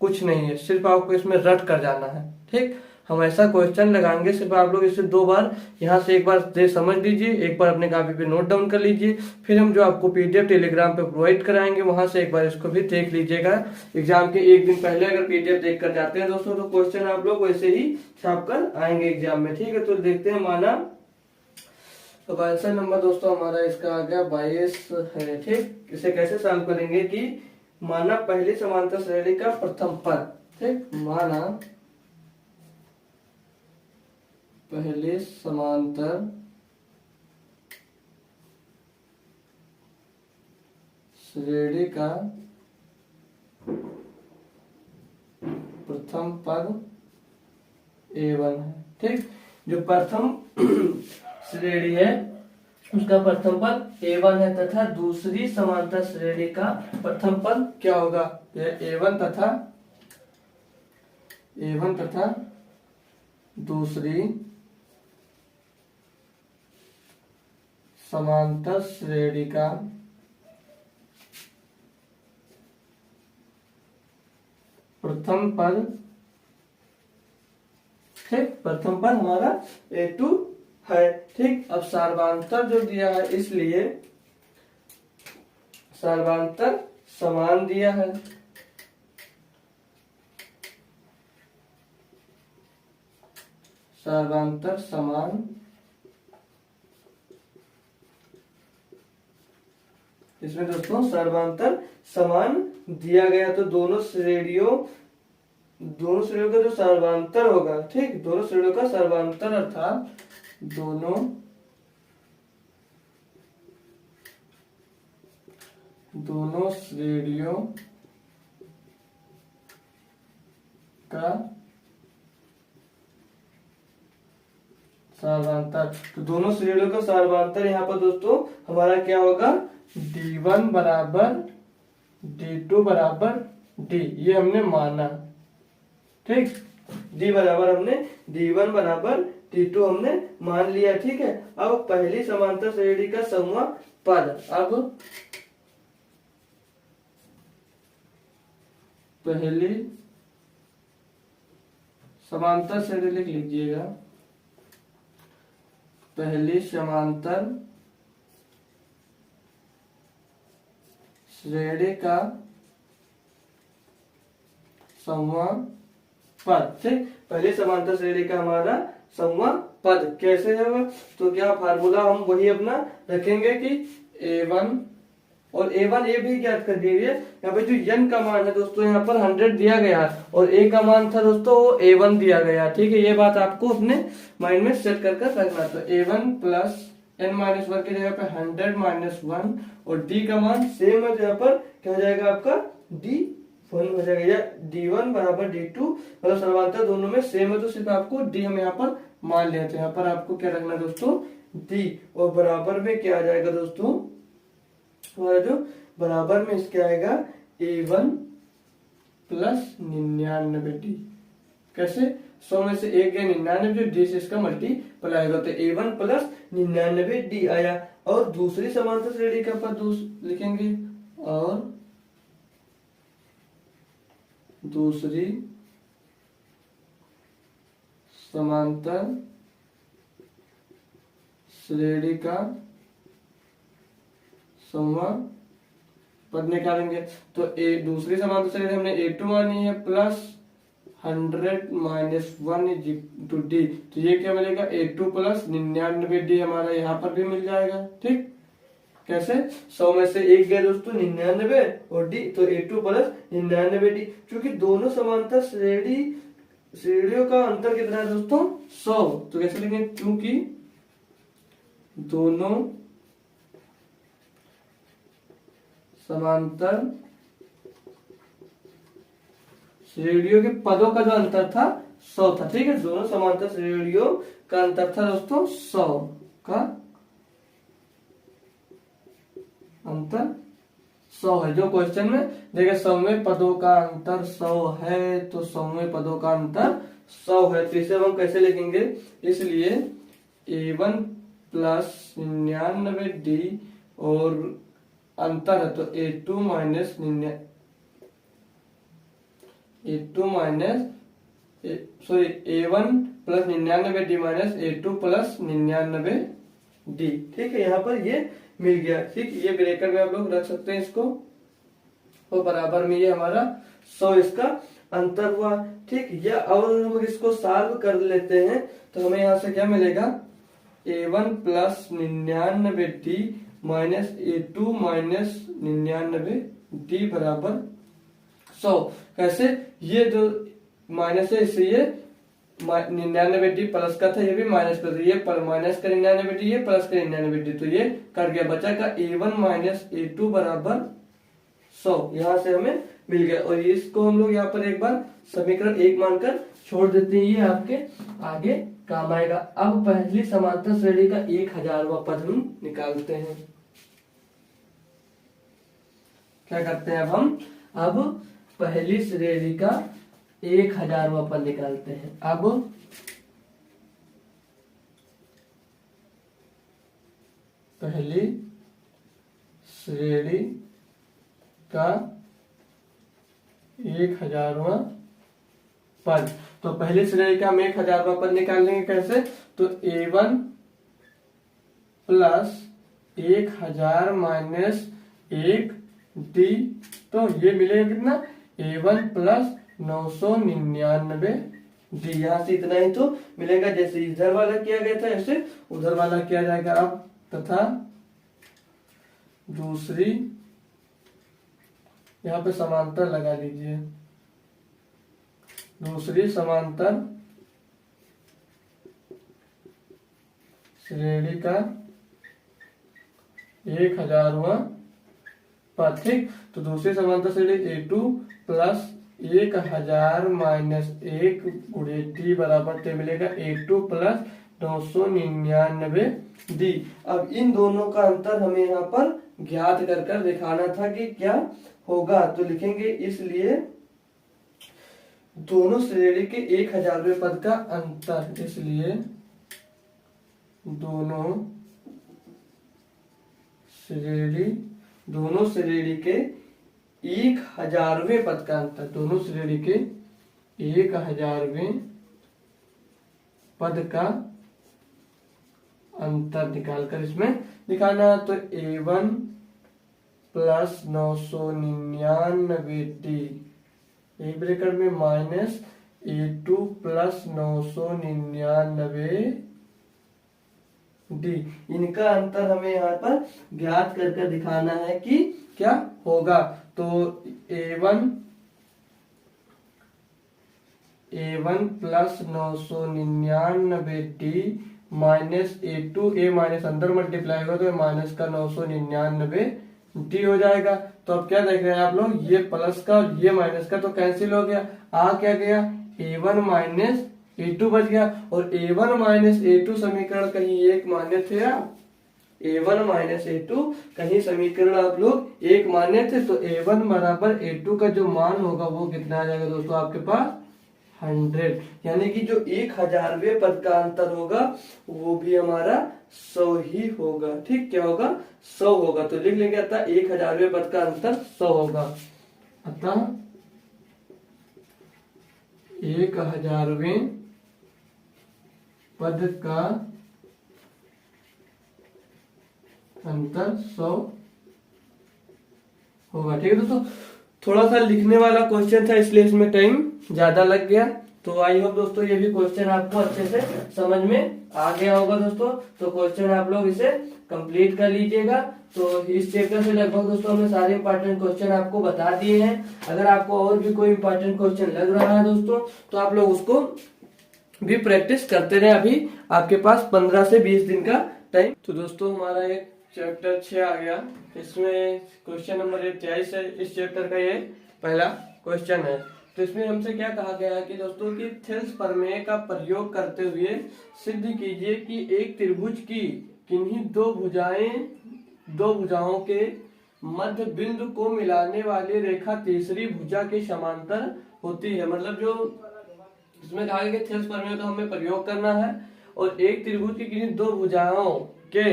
कुछ नहीं है, सिर्फ आपको इसमें रट कर जाना है। ठीक, हम ऐसा क्वेश्चन लगाएंगे, सिर्फ आप लोग इसे 2 बार यहाँ से एक बार दे समझ लीजिए, एक बार अपने कॉपी पे नोट डाउन कर लीजिए, फिर हम जो आपको पीडीएफ टेलीग्राम पे प्रोवाइड कराएंगे वहां से एक बार इसको भी देख लीजिएगा। एग्जाम के एक दिन पहले अगर पीडीएफ देख कर जाते हैं दोस्तों, तो क्वेश्चन आप लोग वैसे ही छाप कर आएंगे एग्जाम में। ठीक है, तो देखते हैं माना, तो आंसर नंबर दोस्तों हमारा इसका आ गया 22 है। ठीक, इसे कैसे सॉल्व करेंगे कि माना पहली समांतर श्रेणी का प्रथम पद, ठीक, माना पहले समांतर श्रेणी का प्रथम पद A1 है। ठीक, जो प्रथम श्रेणी है उसका प्रथम पद A1 है तथा दूसरी समांतर श्रेणी का प्रथम पद क्या होगा? A1 तथा दूसरी समांतर श्रेणी का प्रथम पद, ठीक, प्रथम पद हमारा A2 है। ठीक, अब सार्वधातुक जो दिया है इसलिए सार्वधातुक समान दिया है। सार्वधातुक समान, इसमें दोस्तों सार्वधातुक समान दिया गया तो दोनों श्रेणियों का जो सार्वधातुक होगा, ठीक, दोनों श्रेणियों का सार्वधातुक अर्थात दोनों श्रेणियों का सार्वधातुक, तो दोनों श्रेणियों का सार्वधातुक यहाँ पर दोस्तों हमारा क्या होगा? D1 बराबर D2 बराबर D, ये हमने माना। ठीक, D1 बराबर D2 हमने मान लिया। ठीक है, अब पहली समांतर श्रेणी का समूह पद, अब पहली समांतर श्रेणी लिख लीजिएगा। पहली समांतर श्रेणी का समूह पद, ठीक, पहली समांतर श्रेणी का हमारा समूह पद कैसे होगा? तो क्या फार्मूला हम वही अपना रखेंगे कि A1 और A1 ये भी ज्ञात कर दीजिए। यहाँ पे जो n का मान है दोस्तों यहाँ पर 100 दिया गया है और A का मान था दोस्तों वो A1 दिया गया। ठीक है, ये बात आपको अपने माइंड में सेट कर रखना। तो A1 प्लस n-1 की जगह पे 100-1 और D का मान सेम है, यहाँ पर क्या हो जाएगा आपका D1 हो जाएगा, या D1 बराबर D2, मतलब समांतर दोनों में सेम है तो सिर्फ आपको D हम यहाँ पर मान लिया। तो यहाँ पर आपको क्या रखना दोस्तों? D, और बराबर में क्या आ जाएगा दोस्तों? हमारा जो बराबर में इसके आएगा A1 प्लस 99D। कैसे? 100 में से 1 गया 99, जो D से इसका मल्टीप्लाई होगा तो A1 प्लस 99D आया। और दूसरी समांतर श्रेणी का पद लिखेंगे, और दूसरी समांतर श्रेणी का समूह पद निकालेंगे। तो दूसरी समांतर श्रेणी हमने A2 मानी है प्लस 100-1 टू D, तो ये क्या मिलेगा? A2 प्लस 99D हमारा यहाँ पर भी मिल जाएगा। ठीक, कैसे? 100 में से 1 गया दोस्तों 99 और D, तो A2 प्लस 99D। क्योंकि दोनों समांतर श्रेणियों का अंतर कितना है दोस्तों? 100। तो कैसे लिखेंगे? क्योंकि दोनों समांतर श्रेणियों के पदों का जो अंतर था 100 था। ठीक है, दोनों समांतर श्रेणियों का अंतर था दोस्तों 100 का अंतर 100 है। जो क्वेश्चन में देखिए 100वें पदों का अंतर 100 है, तो 100वें पदों का अंतर 100 है। तो इसे हम कैसे लिखेंगे? इसलिए A1 प्लस 99D और अंतर है तो A2 minus A1 plus 99D minus A2 plus 99D। ठीक है, यहाँ पर ये मिल गया। ठीक, ये ब्रैकेट में आप लोग रख सकते हैं इसको, और बराबर में ये हमारा 100 इसका अंतर हुआ। ठीक, या और हम इसको सॉल्व कर लेते हैं तो हमें यहाँ से क्या मिलेगा? A1 plus 99D minus A2 minus 99D बराबर 100। कैसे, ये जो माइनस है इससे ये 99D प्लस का था, ये भी माइनस कर दिया, ये माइनस का 99D, ये प्लस का 99D, तो ये कर गया, बचा का A1 माइनस A2 बराबर 100। यहाँ से हमें मिल गया और इसको हम लोग यहाँ पर एक बार समीकरण 1 मानकर छोड़ देते हैं, ये आपके आगे काम आएगा। अब पहली समांतर श्रेणी का 1000वां पद हम निकालते हैं। क्या करते हैं अब पहली श्रेणी का 1000वां पद निकालते हैं। अब पहली श्रेणी का 1000वां पद, तो पहली श्रेणी का हम 1000वां पद निकाल लेंगे। कैसे, तो A1 प्लस 1000 माइनस 1D, तो ये मिलेगा कितना, A1 प्लस 999D। यहाँ से इतना ही तो मिलेगा, जैसे इधर वाला किया गया था ऐसे उधर वाला किया जाएगा। अब तथा दूसरी, यहाँ पे समांतर लगा लीजिए, दूसरी समांतर श्रेणी का 1000वां पद। ठीक, तो दूसरी समांतर श्रेणी A2 प्लस 1000 माइनस 1 गुणे D बराबर ते मिलेगा A2 प्लस 999D। अब इन दोनों का अंतर हमें यहाँ पर ज्ञात कर दिखाना था कि क्या होगा, तो लिखेंगे इसलिए दोनों श्रेणी के 1000वें पद का अंतर, इसलिए दोनों श्रेणी के 1000वें पद का अंतर, दोनों श्रेणी के 1000वें पद का अंतर निकालकर इसमें दिखाना। तो A1 प्लस 999D एक ब्रैकेट में माइनस A2 प्लस 999D, इनका अंतर हमें यहाँ पर ज्ञात कर दिखाना है कि क्या होगा। तो A1 plus 999D minus A2, A minus अंदर मल्टीप्लाई होगा तो माइनस का 999D हो जाएगा। तो अब क्या देख रहे हैं आप लोग, ये प्लस का और ये माइनस का तो कैंसिल हो गया, क्या गया, A1 माइनस A2 बच गया। और A1 माइनस A2 समीकरण कहीं एक मान्य थे A1 माइनस A2 कहीं समीकरण आप लोग एक मान्य थे, तो A1 बराबर A2 का जो मान होगा वो कितना आ जाएगा दोस्तों, आपके पास 100। यानी कि जो 1000वें पद का अंतर होगा वो भी हमारा 100 ही होगा। ठीक, क्या होगा, 100 होगा। तो लिख लेंगे अतः 1000वें पद का अंतर 100 होगा। अतः 1000वें पद का अंतर 100 होगा। ठीक है दोस्तों, थोड़ा सा लिखने वाला क्वेश्चन था इसलिए इसमें टाइम ज्यादा लग गया। तो आई होप दोस्तों ये भी क्वेश्चन आपको अच्छे से समझ में आ गया होगा दोस्तों। तो क्वेश्चन आप लोग इसे कंप्लीट कर लीजिएगा। तो इस चैप्टर से लगभग दोस्तों हमने सारे इंपॉर्टेंट क्वेश्चन आपको बता दिए हैं। अगर आपको और भी कोई इंपॉर्टेंट क्वेश्चन लग रहा है दोस्तों तो आप लोग उसको भी प्रैक्टिस करते रहे। अभी आपके पास 15 से 20 दिन का टाइम। तो दोस्तों हमारा एक चैप्टर 6 आ गया, इसमें क्वेश्चन नंबर 23 है। इस चैप्टर का ये पहला क्वेश्चन है। तो इसमें हमसे क्या कहा गया है कि दोस्तों कि थेल्स प्रमेय का प्रयोग करते हुए सिद्ध कीजिए कि एक त्रिभुज की किन्हीं दो भुजाओं के मध्य बिंदु को मिलाने वाली रेखा तीसरी भुजा के समांतर होती है। मतलब जो इसमें कहा गया कि थेल्स प्रमेय का हमें प्रयोग करना है और एक त्रिभुज की किन्हीं दो भुजाओं के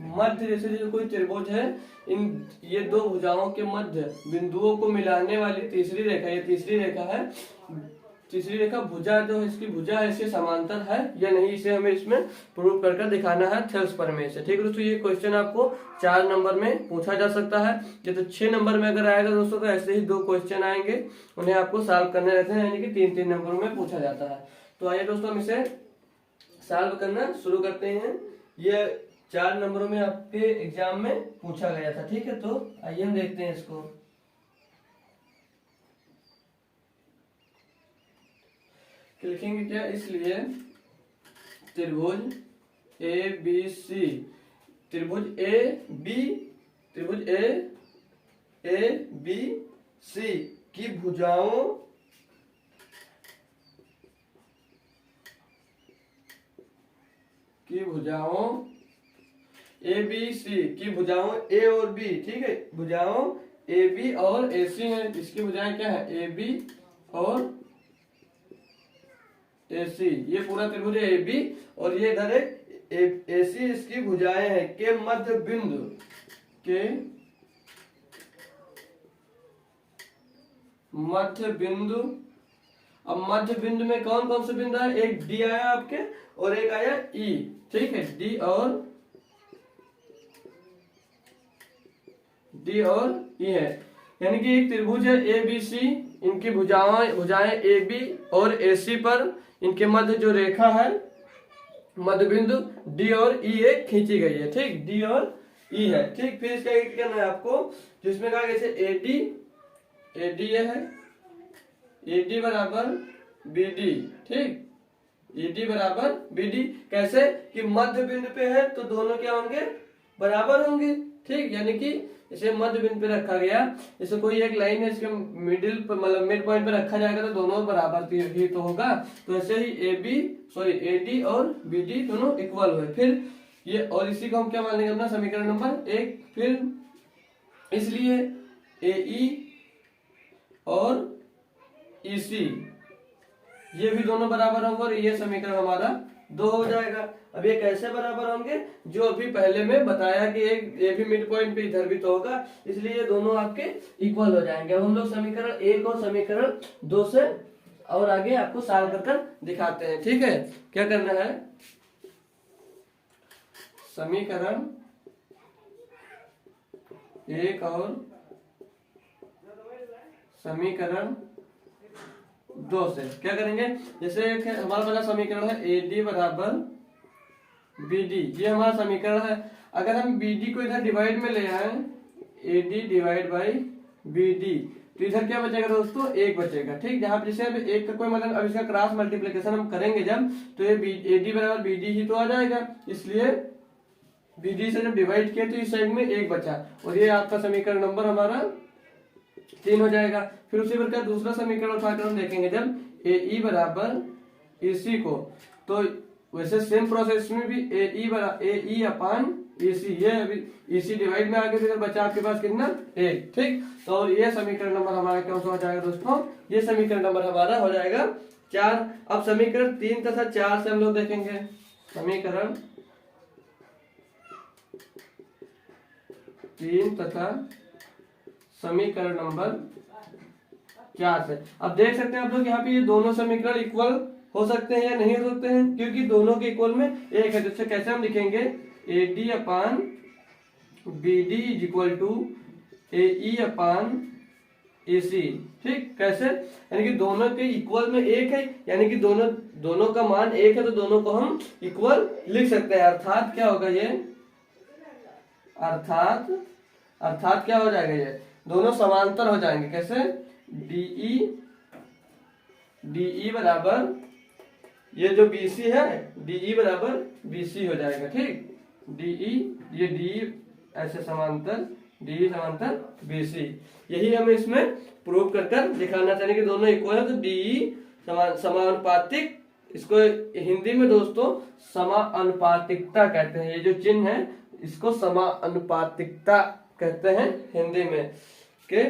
मध्य, जैसे जो कोई त्रिभुज है, इन ये दो भुजाओं के मध्य बिंदुओं को मिलाने वाली तीसरी रेखा, ये तीसरी रेखा है, तीसरी रेखा भुजा जो है, इसकी भुजा ऐसे समांतर है या नहीं, इसे हमें इसमें प्रूव कर दिखाना है थेल्स प्रमेय से। ठीक है दोस्तों, ये क्वेश्चन आपको 4 नंबर में पूछा जा सकता है। ये तो 6 नंबर में अगर आएगा दोस्तों तो ऐसे ही 2 क्वेश्चन आएंगे, उन्हें आपको सॉल्व करने रहते हैं, यानी कि 3-3 नंबर में पूछा जाता है। तो आइए दोस्तों हम इसे सॉल्व करना शुरू करते हैं। ये 4 नंबरों में आपके एग्जाम में पूछा गया था। ठीक है, तो आइए हम देखते हैं इसको। लिखेंगे क्या, इसलिए त्रिभुज ए बी सी, त्रिभुज ए बी सी की भुजाओं ए बी सी की भुजाओं ए और बी, ठीक है, भुजाओं ए बी और ए सी है। इसकी भुजाएं क्या है, ए बी और ए सी। ये पूरा त्रिभुज है ए बी, और ये इधर ए सी इसकी भुजाएं हैं के मध्य बिंदु अब मध्य बिंदु में कौन कौन से बिंदु है, एक डी आया आपके और एक आया ई, ठीक है, डी और ई है। यानी कि एक त्रिभुज है ए बी सी, इनकी भुजाएं ए बी और ए सी पर इनके मध्य जो रेखा है मध्य बिंदु डी और ई एक खींची गई है, ठीक, डी और ई है, ठीक। फिर इसका एक करना है आपको, जिसमें कहा जैसे ए डी है, ए डी बराबर बी डी, ठीक, ए डी बराबर बी डी। कैसे कि मध्य बिंदु पे है तो दोनों क्या होंगे, बराबर होंगे, ठीक। यानी कि इसे मध्य बिंदु पे रखा गया, जैसे कोई एक लाइन है इसके मिडिल पर, मतलब मिड पॉइंट पे रखा जाएगा तो दोनों बराबर ही तो होगा। तो ऐसे ही ए डी और बी डी दोनों इक्वल हुए। फिर ये, और इसी को हम क्या मान लेंगे अपना समीकरण नंबर 1। फिर इसलिए ए ई और ई सी ये भी दोनों बराबर होंगे और ये समीकरण हमारा 2 हो जाएगा। अब ये कैसे बराबर होंगे, जो अभी पहले में बताया कि एक ये भी मिड पॉइंट पे इधर भी तो होगा, इसलिए ये दोनों आपके इक्वल हो जाएंगे। अब हम लोग समीकरण 1 और समीकरण 2 से और आगे आपको सॉल्व कर दिखाते हैं, ठीक है। क्या करना है, समीकरण 1 और समीकरण 2 से क्या करेंगे, जैसे हमारा पहला समीकरण है ए डी बराबर बी डी, ये हमारा समीकरण है। अगर हम बी डी को इधर डिवाइड में ले आए, A D divide by B D, तो इधर क्या बचेगा दोस्तों, 1 बचेगा, ठीक। जहां पर जैसे एक का कोई मतलब, अब इसका क्रॉस मल्टीप्लिकेशन हम करेंगे जब, तो ये ए डी बराबर बी डी ही तो आ जाएगा, इसलिए बी डी से जब डिवाइड किया तो इस साइड में 1 बचा, और ये आपका समीकरण नंबर हमारा 3 हो जाएगा। फिर उसी प्रकार दूसरा समीकरण उठाकर हम देखेंगे जब ए ई बराबर ए सी को, तो वैसे सेम प्रोसेस में भी ए ई अपान ए सी, ये अभी ए सी डिवाइड में आगे फिर बचा आपके पास कितना, 1, ठीक। तो और ये समीकरण नंबर हमारा कौन सा हो जाएगा दोस्तों, ये समीकरण नंबर हमारा हो जाएगा 4। अब समीकरण 3 तथा 4 से हम लोग देखेंगे समीकरण 3 तथा समीकरण नंबर 4 से। अब देख सकते हैं आप लोग यहाँ पे ये दोनों समीकरण इक्वल हो सकते हैं या नहीं हो सकते हैं, क्योंकि दोनों के इक्वल में 1 है। तो कैसे हम लिखेंगे, A D upon B D is equal to A E upon A C, ठीक। कैसे, यानी कि दोनों के इक्वल में 1 है, यानी कि दोनों का मान 1 है, तो दोनों को हम इक्वल लिख सकते हैं। अर्थात क्या होगा ये, अर्थात क्या हो जाएगा, ये दोनों समांतर हो जाएंगे। कैसे, डी बराबर ये जो BC है DE बराबर BC हो जाएगा, ठीक। DE ये DE ऐसे समांतर, DE समांतर BC, यही हमें इसमें प्रूव कर दिखाना चाहिए कि दोनों इक्वल है। तो DE समानुपातिक, इसको हिंदी में दोस्तों समानुपातिकता कहते हैं। ये जो चिन्ह है इसको समानुपातिकता कहते हैं हिंदी में, के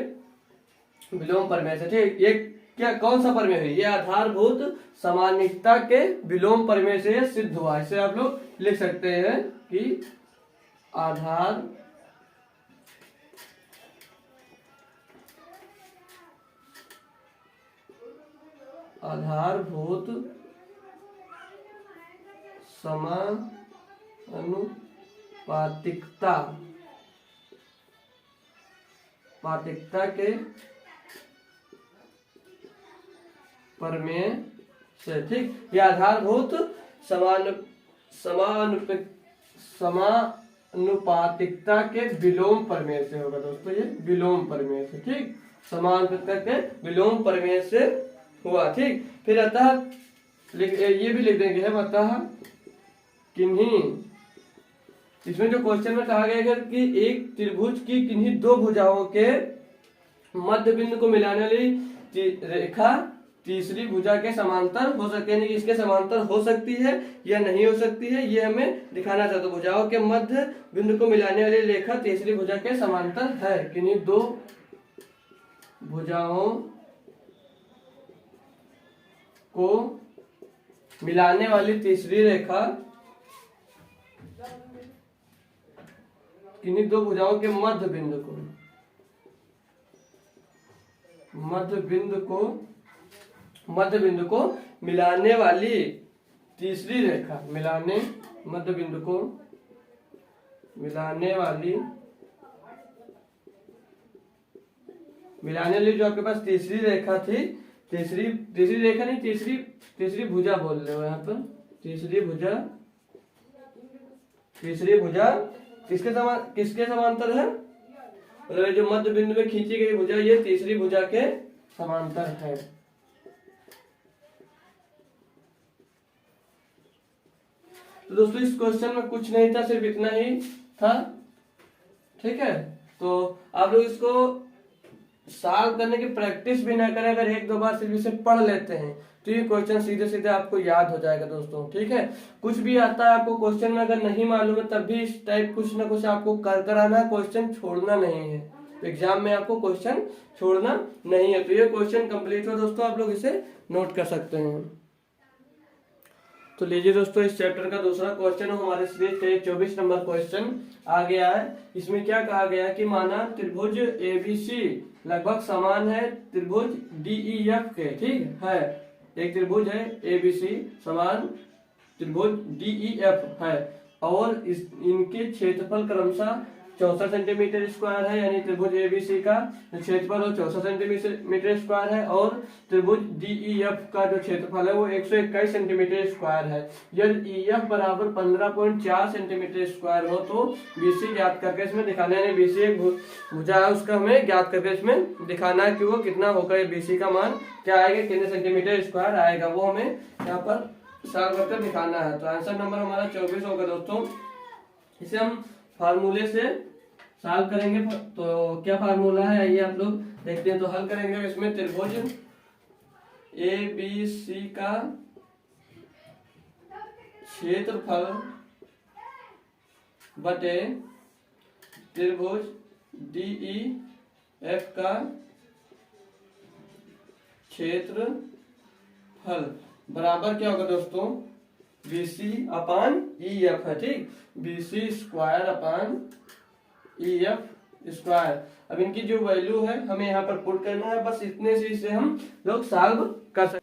विलोम प्रमेय से, ठीक। ये क्या, कौन सा प्रमेय है, ये आधारभूत समानिकता के विलोम प्रमेय से ये सिद्ध हुआ। इसे आप लोग लिख सकते हैं कि आधारभूत पातिकता के प्रमेय से, ठीक। ये आधारभूत समानुपातिकता के विलोम प्रमेय से होगा दोस्तों, ये विलोम प्रमेय से, ठीक। समानुपातिकता के विलोम प्रमेय से हुआ, ठीक। फिर अतः ये भी लिख देंगे है बता किन्हीं। इसमें जो क्वेश्चन में कहा गया है कि एक त्रिभुज की किन्हीं दो भुजाओं के मध्य बिंदु को मिलाने वाली रेखा तीसरी भुजा के समांतर हो सकती है, यानी इसके समांतर हो सकती है या नहीं हो सकती है, ये हमें दिखाना चाहते। भुजाओं के मध्य बिंदु को मिलाने वाली रेखा तीसरी भुजा के समांतर है। किन्हीं दो भुजाओं को मिलाने वाली तीसरी रेखा किन्हीं दो भुजाओं के मध्य बिंदु को मिलाने वाली तीसरी रेखा मिलाने वाली जो आपके पास तीसरी रेखा थी, तीसरी रेखा नहीं, तीसरी भुजा बोल रहे हो यहाँ पर। तीसरी भुजा किसके समांतर है? मतलब जो मध्य बिंदु में खींची गई भुजा ये तीसरी भुजा के समांतर है। तो दोस्तों इस क्वेश्चन में कुछ नहीं था, सिर्फ इतना ही था। ठीक है, तो आप लोग इसको सॉल्व करने की प्रैक्टिस भी ना करें, अगर एक दो बार सिर्फ इसे पढ़ लेते हैं तो ये क्वेश्चन सीधे सीधे आपको याद हो जाएगा दोस्तों। ठीक है, कुछ भी आता है आपको क्वेश्चन में अगर नहीं मालूम है तब भी इस टाइप कुछ ना कुछ आपको कर आना है, क्वेश्चन छोड़ना नहीं है। तो एग्जाम में आपको क्वेश्चन छोड़ना नहीं है। तो ये क्वेश्चन कंप्लीट हो दोस्तों, आप लोग इसे नोट कर सकते हैं। तो लीजिए दोस्तों, इस चैप्टर का दूसरा क्वेश्चन हमारे सीरीज का 24 नंबर क्वेश्चन आ गया है। इसमें क्या कहा गया है कि माना त्रिभुज ABC लगभग समान है त्रिभुज DEF के। ठीक है, एक त्रिभुज है ABC समान त्रिभुज DEF है और इनके क्षेत्रफल क्रमशः 64 सेंटीमीटर स्क्वायर है, यानी त्रिभुज ABC का जो क्षेत्रफल है 64 सेंटीमीटर स्क्वायर है और त्रिभुज DEF का जो क्षेत्रफल है वो 121 सेंटीमीटर स्क्वायर है। यदि EF बराबर 15.4 सेंटीमीटर स्क्वायर हो तो BC ज्ञात करके इसमें दिखाना है। BC एक भुजा है, उसका हमें ज्ञात करके इसमें दिखाना है कि वो कितना होगा। BC का मान क्या आएगा, कितने सेंटीमीटर स्क्वायर आएगा, वो हमें यहाँ पर सॉल्व करके दिखाना है। तो आंसर नंबर हमारा 24 होगा दोस्तों। इसे हम फार्मूले से सॉल्व करेंगे। तो क्या फार्मूला है आइए आप लोग देखते हैं। तो हल करेंगे इसमें त्रिभुज ABC का क्षेत्रफल बटे त्रिभुज DEF का क्षेत्रफल बराबर क्या होगा दोस्तों, BC अपान EF है। ठीक, BC square upon EF square. अब इनकी जो वैल्यू है हमें यहाँ पर पुट करना है, बस इतने से इसे हम लोग सॉल्व कर सकते।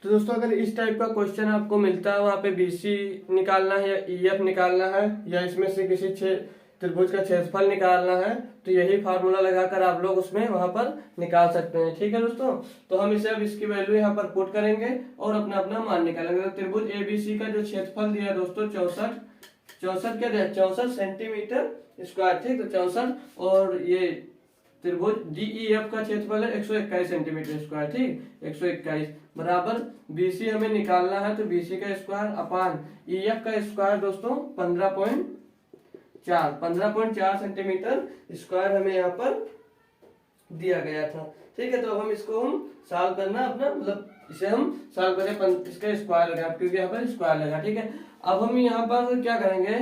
तो दोस्तों अगर इस टाइप का क्वेश्चन आपको मिलता है, वहाँ पे BC निकालना है या EF निकालना है या इसमें से किसी त्रिभुज का क्षेत्रफल निकालना है, तो यही फार्मूला लगाकर आप लोग उसमें वहां पर निकाल सकते हैं। ठीक है दोस्तों, तो हम इसे अब इसकी वैल्यू यहाँ पर पुट करेंगे और अपना अपना मान निकालेंगे। तो त्रिभुज ABC का जो क्षेत्रफल दिया दोस्तों 64 सेंटीमीटर स्क्वायर। ठीक, तो 64 और ये त्रिभुज DEF का क्षेत्रफल है 121 सेंटीमीटर स्क्वायर। ठीक, 121 बराबर BC हमें निकालना है, तो BC का स्क्वायर अपान EF का स्क्वायर दोस्तों 15.4 सेंटीमीटर स्क्वायर हमें यहाँ पर दिया गया था। ठीक है, तो अब हम इसको सॉल्व करना अपना, मतलब इसे हम सॉल्व करें, इसका स्क्वायर लगा क्योंकि यहाँ पर स्क्वायर लगा। ठीक है, अब हम यहाँ पर क्या करेंगे,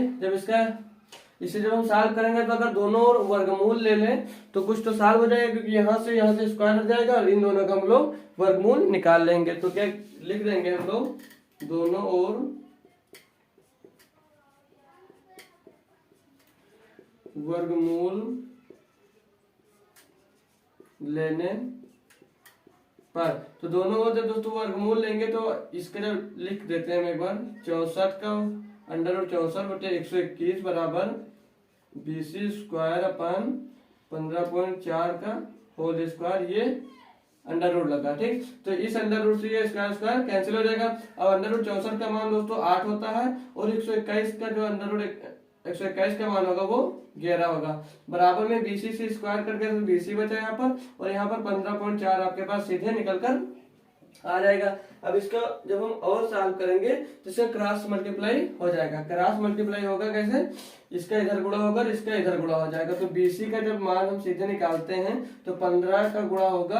इसे जब हम सॉल्व करेंगे तो अगर दोनों ओर वर्गमूल ले लें तो कुछ तो सॉल्व हो जाएगा, क्योंकि यहाँ से स्क्वायर हो जाएगा और इन दोनों का हम लोग वर्गमूल निकाल लेंगे। तो क्या लिख देंगे हम लोग, दोनों ओर वर्गमूल लेने पर, तो दोनों ओर जब दोस्तों वर्गमूल लेंगे तो इसके जब लिख देते हैं एक बार, 64 का √64 बटे 121 बराबर BC स्क्वायर अपान 15.4 का होल स्क्वायर, ये अंडर रूट लगा। ठीक, तो इस अंडर रूट से ये स्क्वायर कैंसिल हो जाएगा। अब अंडर रूट 64 का मान दोस्तों 8 होता है और 121 का जो अंडर रूट 121 का मान होगा वो 11 होगा। बराबर में BC से स्क्वायर करके तो BC बचा यहाँ पर, और यहाँ पर 15.4 आपके पास सीधे निकल कर आ जाएगा। अब इसका जब हम और सॉल्व करेंगे तो इसका क्रॉस मल्टीप्लाई हो जाएगा। क्रॉस मल्टीप्लाई होगा कैसे, इसका इधर गुणा होगा और इसका इधर गुणा हो जाएगा। तो BC का जब मान हम सीधे निकालते हैं तो 15 का गुणा होगा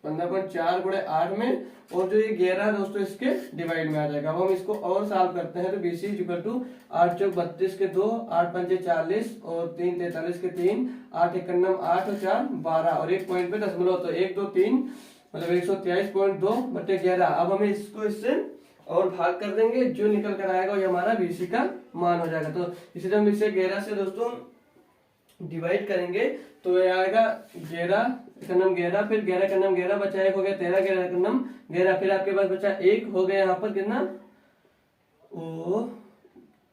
15.4 गुणे 8 में, और जो ये 11 दोस्तों इसके डिवाइड में आ जाएगा। अब हम इसको और सॉल्व करते हैं तो BC इक्वल टू 8 चौक 32 के 2, 8 पंचे 40 और 3 43 के 3, 8 एक 8 और 4 12 और एक पॉइंट पे दशमलव, तो 1 2 3 मतलब 123.2 बटे 11। अब हमें इसको इससे और भाग कर देंगे, जो निकल कर आएगा वो हमारा BC का मान हो जाएगा। तो इसे हम इसे 11 से दोस्तों डिवाइड करेंगे तो ये आएगा 11 कन्नम 11, फिर 11 कन्नम 11 बचा 1 हो गया 13, 11 कन्नम 11, फिर आपके पास बचा 1 हो गया यहाँ पर कितना, ओ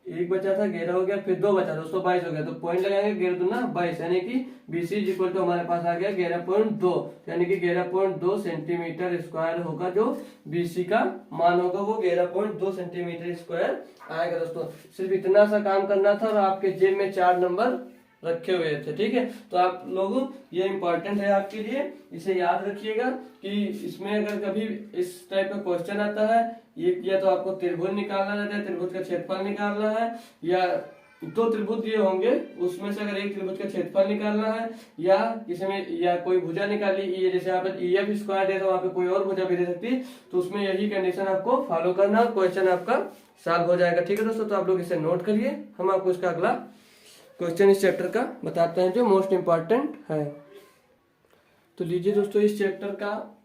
1 बचा था 11 हो गया, फिर 2 बचा दोस्तों 22 हो गया। तो पॉइंट लगाएंगे 11 दूना 22, यानी कि BC इक्वल टू हमारे पास आ गया 11.2, यानी कि 11.2 सेंटीमीटर स्क्वायर होगा। जो BC का मान होगा वो 11.2 सेंटीमीटर स्क्वायर आएगा दोस्तों। सिर्फ इतना सा काम करना था और आपके जेब में 4 नंबर रखे हुए थे, ठीक है। तो आप लोगों ये इंपॉर्टेंट है आपके लिए, इसे याद रखिएगा कि इसमें अगर कभी इस टाइप का क्वेश्चन आता है, ये या तो आपको त्रिभुज निकालना रहता है, त्रिभुज का क्षेत्रफल निकालना है, या 2 त्रिभुज दिए होंगे उसमें से अगर एक त्रिभुज का क्षेत्रफल निकालना है, या इसमें या कोई भुजा निकाली, ये जैसे यहाँ पर EF स्क्वायर है तो वहाँ पे कोई और भुजा भी दे सकती है, तो उसमें यही कंडीशन आपको फॉलो करना और क्वेश्चन आपका सॉल्व हो जाएगा, ठीक है दोस्तों। तो आप लोग इसे नोट करिए, हम आपको इसका अगला क्वेश्चन इस चैप्टर का बताते हैं जो मोस्ट इम्पॉर्टेंट है। तो लीजिए दोस्तों, इस चैप्टर का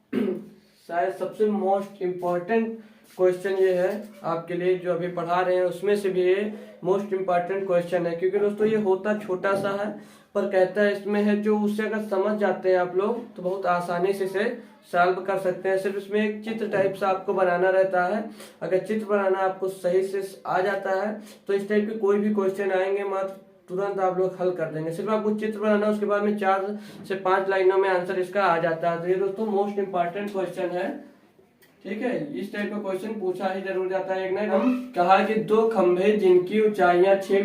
शायद सबसे मोस्ट इम्पॉर्टेंट क्वेश्चन ये है आपके लिए, जो अभी पढ़ा रहे हैं उसमें से भी ये मोस्ट इम्पॉर्टेंट क्वेश्चन है, क्योंकि दोस्तों ये होता छोटा सा है पर कहता है इसमें है, जो उससे अगर समझ जाते हैं आप लोग तो बहुत आसानी से इसे सॉल्व कर सकते हैं। सिर्फ इसमें एक चित्र टाइप से आपको बनाना रहता है, अगर चित्र बनाना आपको सही से आ जाता है तो इस टाइप के कोई भी क्वेश्चन आएंगे मात्र तुरंत आप लोग हल कर देंगे। सिर्फ आपको चित्र बनाना, उसके बाद में 4 से 5 लाइनों में आंसर इसका आ जाता है। तो ये दोस्तों मोस्ट इम्पॉर्टेंट क्वेश्चन है, ठीक है। इस टाइप का क्वेश्चन पूछा ही जरूर जाता है। एक ना हम कहा कि 2 खंभे जिनकी ऊंचाइयां 6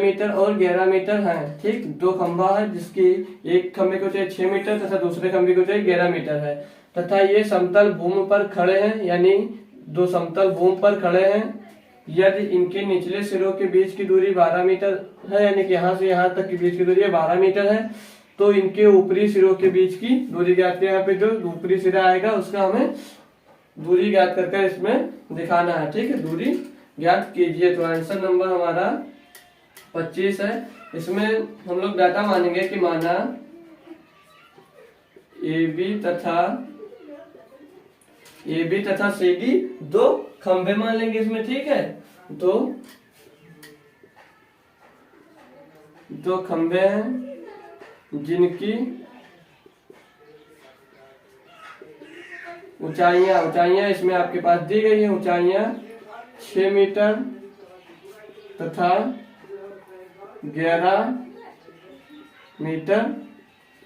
मीटर और 11 मीटर हैं, ठीक। 2 खंभा है जिसकी एक खंभे की ऊंचाई 6 मीटर तथा दूसरे खंभे की ऊंचाई 11 मीटर है, तथा ये समतल भूमि पर खड़े हैं, यानी 2 समतल भूमि पर खड़े हैं। यदि इनके निचले सिरों के बीच की दूरी 12 मीटर है, यानी कि यहाँ से यहाँ तक की बीच की दूरी 12 मीटर है, तो इनके ऊपरी सिरों के बीच की दूरी ज्ञात किया। यहाँ पे जो ऊपरी सिरा आएगा उसका हमें दूरी ज्ञात करके इसमें दिखाना है, ठीक है। दूरी ज्ञात कीजिए। तो आंसर नंबर हमारा 25 है। इसमें हम लोग डाटा मानेंगे कि माना AB तथा CD 2 खंभे मान लेंगे इसमें, ठीक है। 2 खंभे हैं जिनकी ऊंचाइयां इसमें आपके पास दी गई है। ऊंचाइयां 6 मीटर तथा 11 मीटर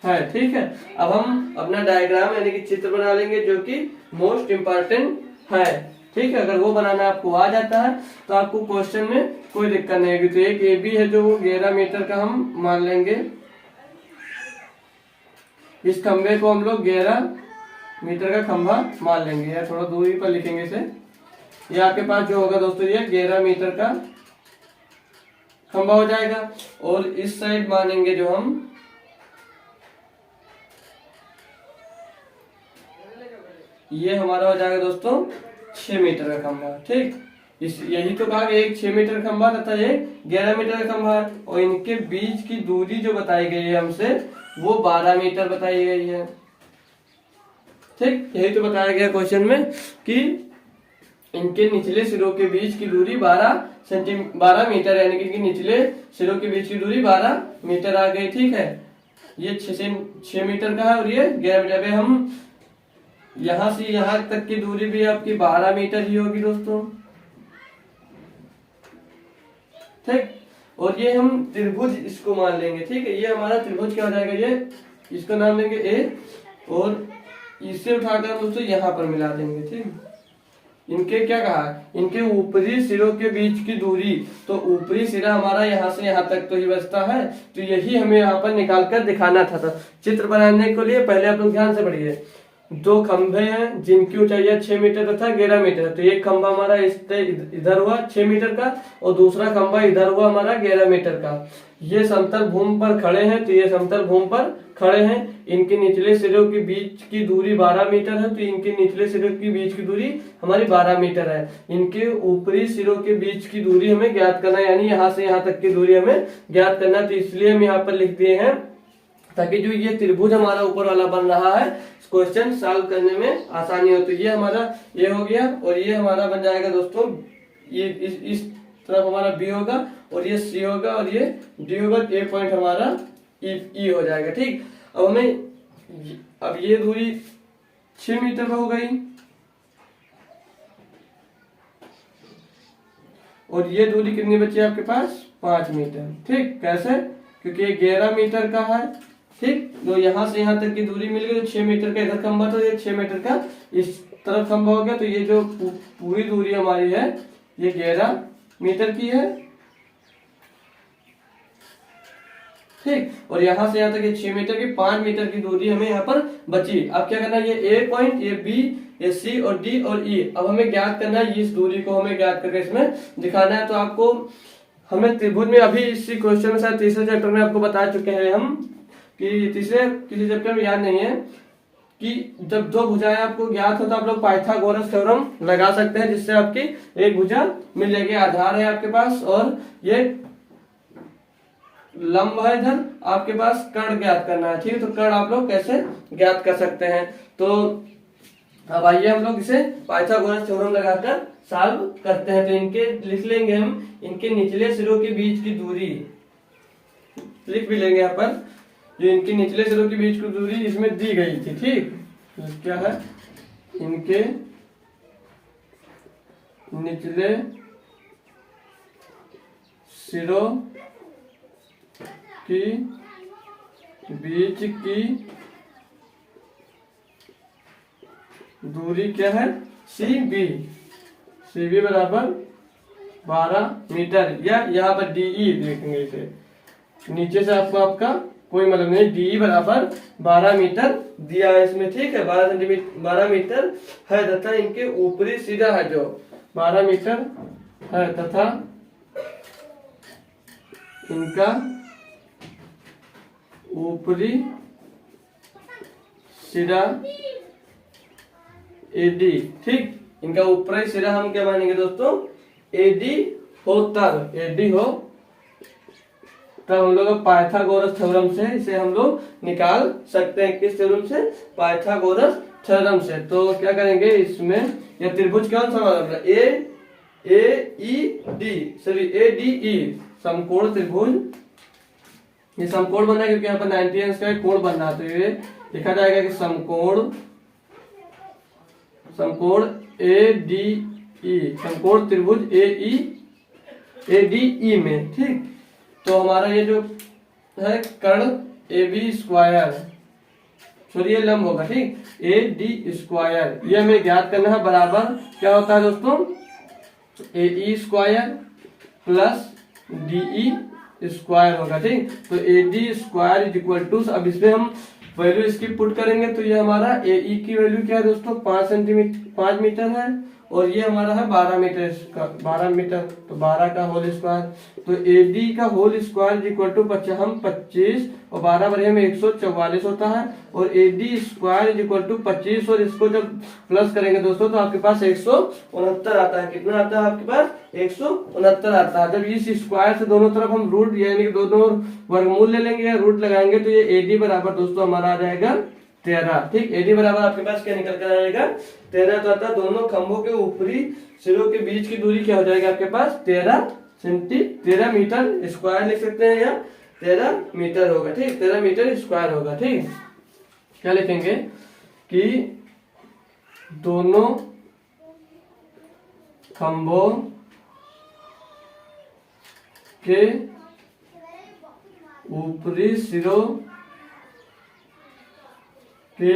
है, ठीक है। अब हम अपना डायग्राम यानी कि चित्र बना लेंगे जो कि मोस्ट इम्पॉर्टेंट है, ठीक है। अगर वो बनाना आपको आ जाता है तो आपको क्वेश्चन में कोई दिक्कत नहीं होगी। तो एक AB है जो वो 11 मीटर का हम मान लेंगे। इस खंभे को हम लोग 11 मीटर का खंभा मान लेंगे, या थोड़ा दूरी पर लिखेंगे इसे। ये आपके पास जो होगा दोस्तों ये 11 मीटर का खंभा हो जाएगा। और इस साइड मानेंगे जो हम ये हमारा हो जाएगा दोस्तों 6 मीटर का खंभा, ठीक। यही तो कहा कि एक 6 मीटर खंभा तथा एक 11 मीटर का खंभा, और इनके बीच की दूरी जो बताई गई है हमसे वो 12 मीटर बताई गई है, ठीक। यही तो बताया गया क्वेश्चन में कि इनके निचले सिरों के बीच की दूरी 12 मीटर, यानी कि निचले सिरों के बीच की दूरी 12 मीटर आ गई, ठीक है। ये 6 मीटर का है और ये 11 मीटर है। हम यहां से यहां तक की दूरी भी आपकी 12 मीटर ही होगी दोस्तों, ठीक। और ये हम त्रिभुज इसको मान लेंगे, ठीक है। ये हमारा त्रिभुज क्या हो जाएगा, ये इसका नाम लेंगे A, और इसे उठाकर दोस्तों यहाँ पर मिला देंगे, ठीक। इनके क्या कहा, इनके ऊपरी सिरों के बीच की दूरी, तो ऊपरी सिरा हमारा यहाँ से यहाँ तक तो ही बचता है, तो यही हमें यहाँ पर निकाल कर दिखाना था। तो चित्र बनाने के लिए पहले आप लोग ध्यान से पढ़िए। दो खंभे हैं जिनकी ऊंचाई है 6 मीटर तथा 11 मीटर, तो एक खंभा हमारा इधर हुआ 6 मीटर का और दूसरा खंभा इधर हुआ हमारा 11 मीटर का। ये समतल भूमि पर खड़े हैं, तो ये समतल भूमि पर खड़े हैं। इनके निचले सिरों के बीच की दूरी 12 मीटर है, तो इनके निचले सिरों के बीच की दूरी हमारी 12 मीटर है। इनके ऊपरी सिरों के बीच की दूरी हमें ज्ञात करना है, यानी यहाँ से यहाँ तक की दूरी हमें ज्ञात करना, तो इसलिए हम यहाँ पर लिख दिए हैं ताकि जो ये त्रिभुज हमारा ऊपर वाला बन रहा है क्वेश्चन सॉल्व करने में आसानी हो। तो ये हमारा ये हो गया और ये हमारा बन जाएगा दोस्तों, ये इस तरफ हमारा बी होगा और ये सी होगा और ये डी होगा, ए पॉइंट हमारा ई हो जाएगा। ठीक, अब हमें अब ये दूरी 6 मीटर हो गई और ये दूरी कितनी बची आपके पास 5 मीटर। ठीक, कैसे, क्योंकि ये 11 मीटर का है। ठीक, तो यहाँ से यहाँ तक की दूरी मिल गई, तो 6 मीटर का इधर खंभा, तो ये 6 मीटर का इस तरफ खंभा हो गया, तो ये जो पूरी दूरी हमारी है ये 11 मीटर की है। ठीक, और यहाँ से यहाँ तक ये 6 मीटर की 5 मीटर की दूरी हमें यहाँ पर बची। अब क्या करना है, ये ए पॉइंट, ये बी, ये सी और डी और ई, अब हमें ज्ञात करना है, इस दूरी को हमें ज्ञात करके इसमें दिखाना है। तो आपको हमें त्रिभुज में अभी इसी क्वेश्चन में शायद तीसरे चैप्टर में आपको बता चुके हैं हम कि तीसरे किसी चैप्टर में याद नहीं है कि जब दो भुजाएं आपको ज्ञात हो तो आप लोग पाइथागोरस थ्योरम लगा सकते हैं, जिससे आपकी एक भुजा मिल जाएगी। आधार है आपके पास और ये लंब है, इधर आपके पास कर्ण ज्ञात करना है। ठीक है, तो कर्ण आप लोग कैसे ज्ञात कर सकते हैं। तो अब आइए हम लोग इसे पाइथागोरस थ्योरम लगाकर सॉल्व करते हैं। तो इनके लिख लेंगे हम, इनके निचले सिरों के बीच की दूरी लिख भी लेंगे यहाँ पर, जो इनके निचले सिरों के बीच की दूरी इसमें दी गई थी। ठीक, तो क्या है, इनके निचले सिरों की बीच की दूरी क्या है, सी बी बराबर 12 मीटर, या यहाँ पर डी देखेंगे इसे, नीचे से आपको आपका कोई मतलब नहीं, डी बराबर 12 मीटर दिया है इसमें। ठीक है, 12 मीटर है तथा इनके ऊपरी सिरा है जो 12 मीटर है तथा इनका ऊपरी सिरा एडी। ठीक, इनका ऊपरी सिरा हम क्या मानेंगे दोस्तों, एडी हो, तब एडी हो तब हम लोग पाइथागोरस थ्योरम से इसे हम लोग निकाल सकते हैं। किस थ्योरम से, पाइथागोरस थ्योरम से। तो क्या करेंगे, इसमें यह त्रिभुज कौन सा बना, ए डी ई समकोण त्रिभुज, ये समकोण बना है क्योंकि यहाँ पर 90 अंश का कोण बन रहा है, तो ये लिखा जाएगा कि समकोण ए डी ई, समकोण त्रिभुज ए डी ई में। ठीक, तो हमारा ये जो है कर्ण ए बी स्क्वायर, सॉरी ये लंब होगा। ठीक, ए डी स्क्वायर, ये हमें ज्ञात करना है, बराबर क्या होता है दोस्तों, A E square plus D E square होगा। ठीक, तो A D square is equal to, अब इसमें हम वैल्यू इसकी पुट करेंगे, तो ये हमारा ए ई की वैल्यू क्या है दोस्तों, 5 मीटर है और ये हमारा है 12 मीटर का, 12 मीटर, तो 12 का होल स्क्वायर, तो ए डी का होल स्क्वायर इक्वल टू 25 और 12 बरे में 144 होता है, और A D square equal to 25 और इसको जब प्लस करेंगे दोस्तों तो आपके पास 169 आता है। कितना आता है आपके पास, 169 आता है। जब इस स्क्वायर से दोनों तरफ हम रूट यानी कि दोनों वर्गमूल ले लेंगे या रूट लगाएंगे, तो ये ए डी बराबर दोस्तों हमारा आ जाएगा 13। ठीक, एडी बराबर आपके पास क्या निकल कर आएगा, 13। तो आता दोनों खंभों के ऊपरी सिरों के बीच की दूरी क्या हो जाएगी आपके पास, 13 मीटर स्क्वायर लिख सकते हैं, या 13 मीटर होगा। ठीक, 13 मीटर स्क्वायर होगा। ठीक, क्या लिखेंगे कि दोनों खंभों के ऊपरी सिरों के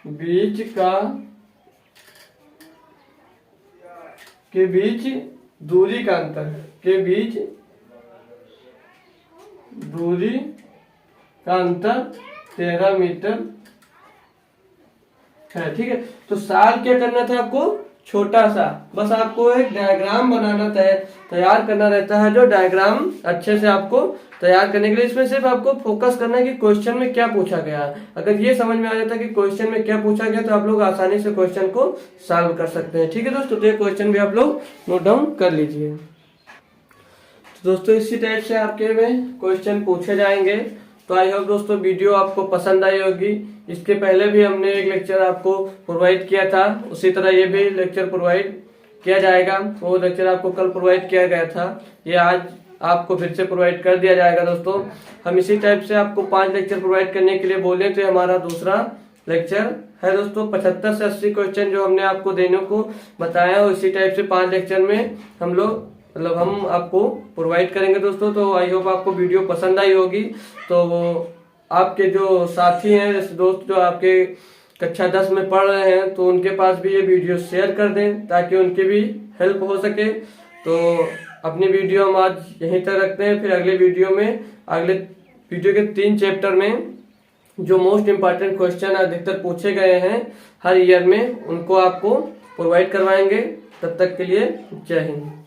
बीच का के बीच दूरी का अंतर, के बीच दूरी का अंतर 13 मीटर है। ठीक है, तो साल क्या करना था आपको, छोटा सा, बस आपको एक डायग्राम बनाना तैयार करना रहता है, जो डायग्राम अच्छे से आपको तैयार करने के लिए इसमें सिर्फ आपको फोकस करना है कि क्वेश्चन में क्या पूछा गया है। अगर ये समझ में आ जाता है कि क्वेश्चन में क्या पूछा गया तो आप लोग आसानी से क्वेश्चन को सॉल्व कर सकते हैं। ठीक है दोस्तों, तो ये क्वेश्चन भी आप लोग नोट डाउन कर लीजिए। तो दोस्तों इसी टाइप से आपके में क्वेश्चन पूछे जाएंगे। तो आई होप दोस्तों वीडियो आपको पसंद आई होगी। इसके पहले भी हमने एक लेक्चर आपको प्रोवाइड किया था, उसी तरह ये भी लेक्चर प्रोवाइड किया जाएगा। वो लेक्चर आपको कल प्रोवाइड किया गया था, ये आज आपको फिर से प्रोवाइड कर दिया जाएगा। दोस्तों हम इसी टाइप से आपको 5 लेक्चर प्रोवाइड करने के लिए बोले, तो हमारा दूसरा लेक्चर है दोस्तों। 75 से 80 क्वेश्चन जो हमने आपको देने को बताया, उसी टाइप से 5 लेक्चर में हम लोग हम आपको प्रोवाइड करेंगे दोस्तों। तो आई होप आपको वीडियो पसंद आई होगी। तो आपके जो साथी हैं, जैसे दोस्त जो आपके कक्षा 10 में पढ़ रहे हैं, तो उनके पास भी ये वीडियो शेयर कर दें ताकि उनकी भी हेल्प हो सके। तो अपनी वीडियो हम आज यहीं तक रखते हैं, फिर अगले वीडियो के 3 चैप्टर में जो मोस्ट इम्पॉर्टेंट क्वेश्चन अधिकतर पूछे गए हैं हर ईयर में, उनको आपको प्रोवाइड करवाएंगे। तब तक के लिए जय हिंद।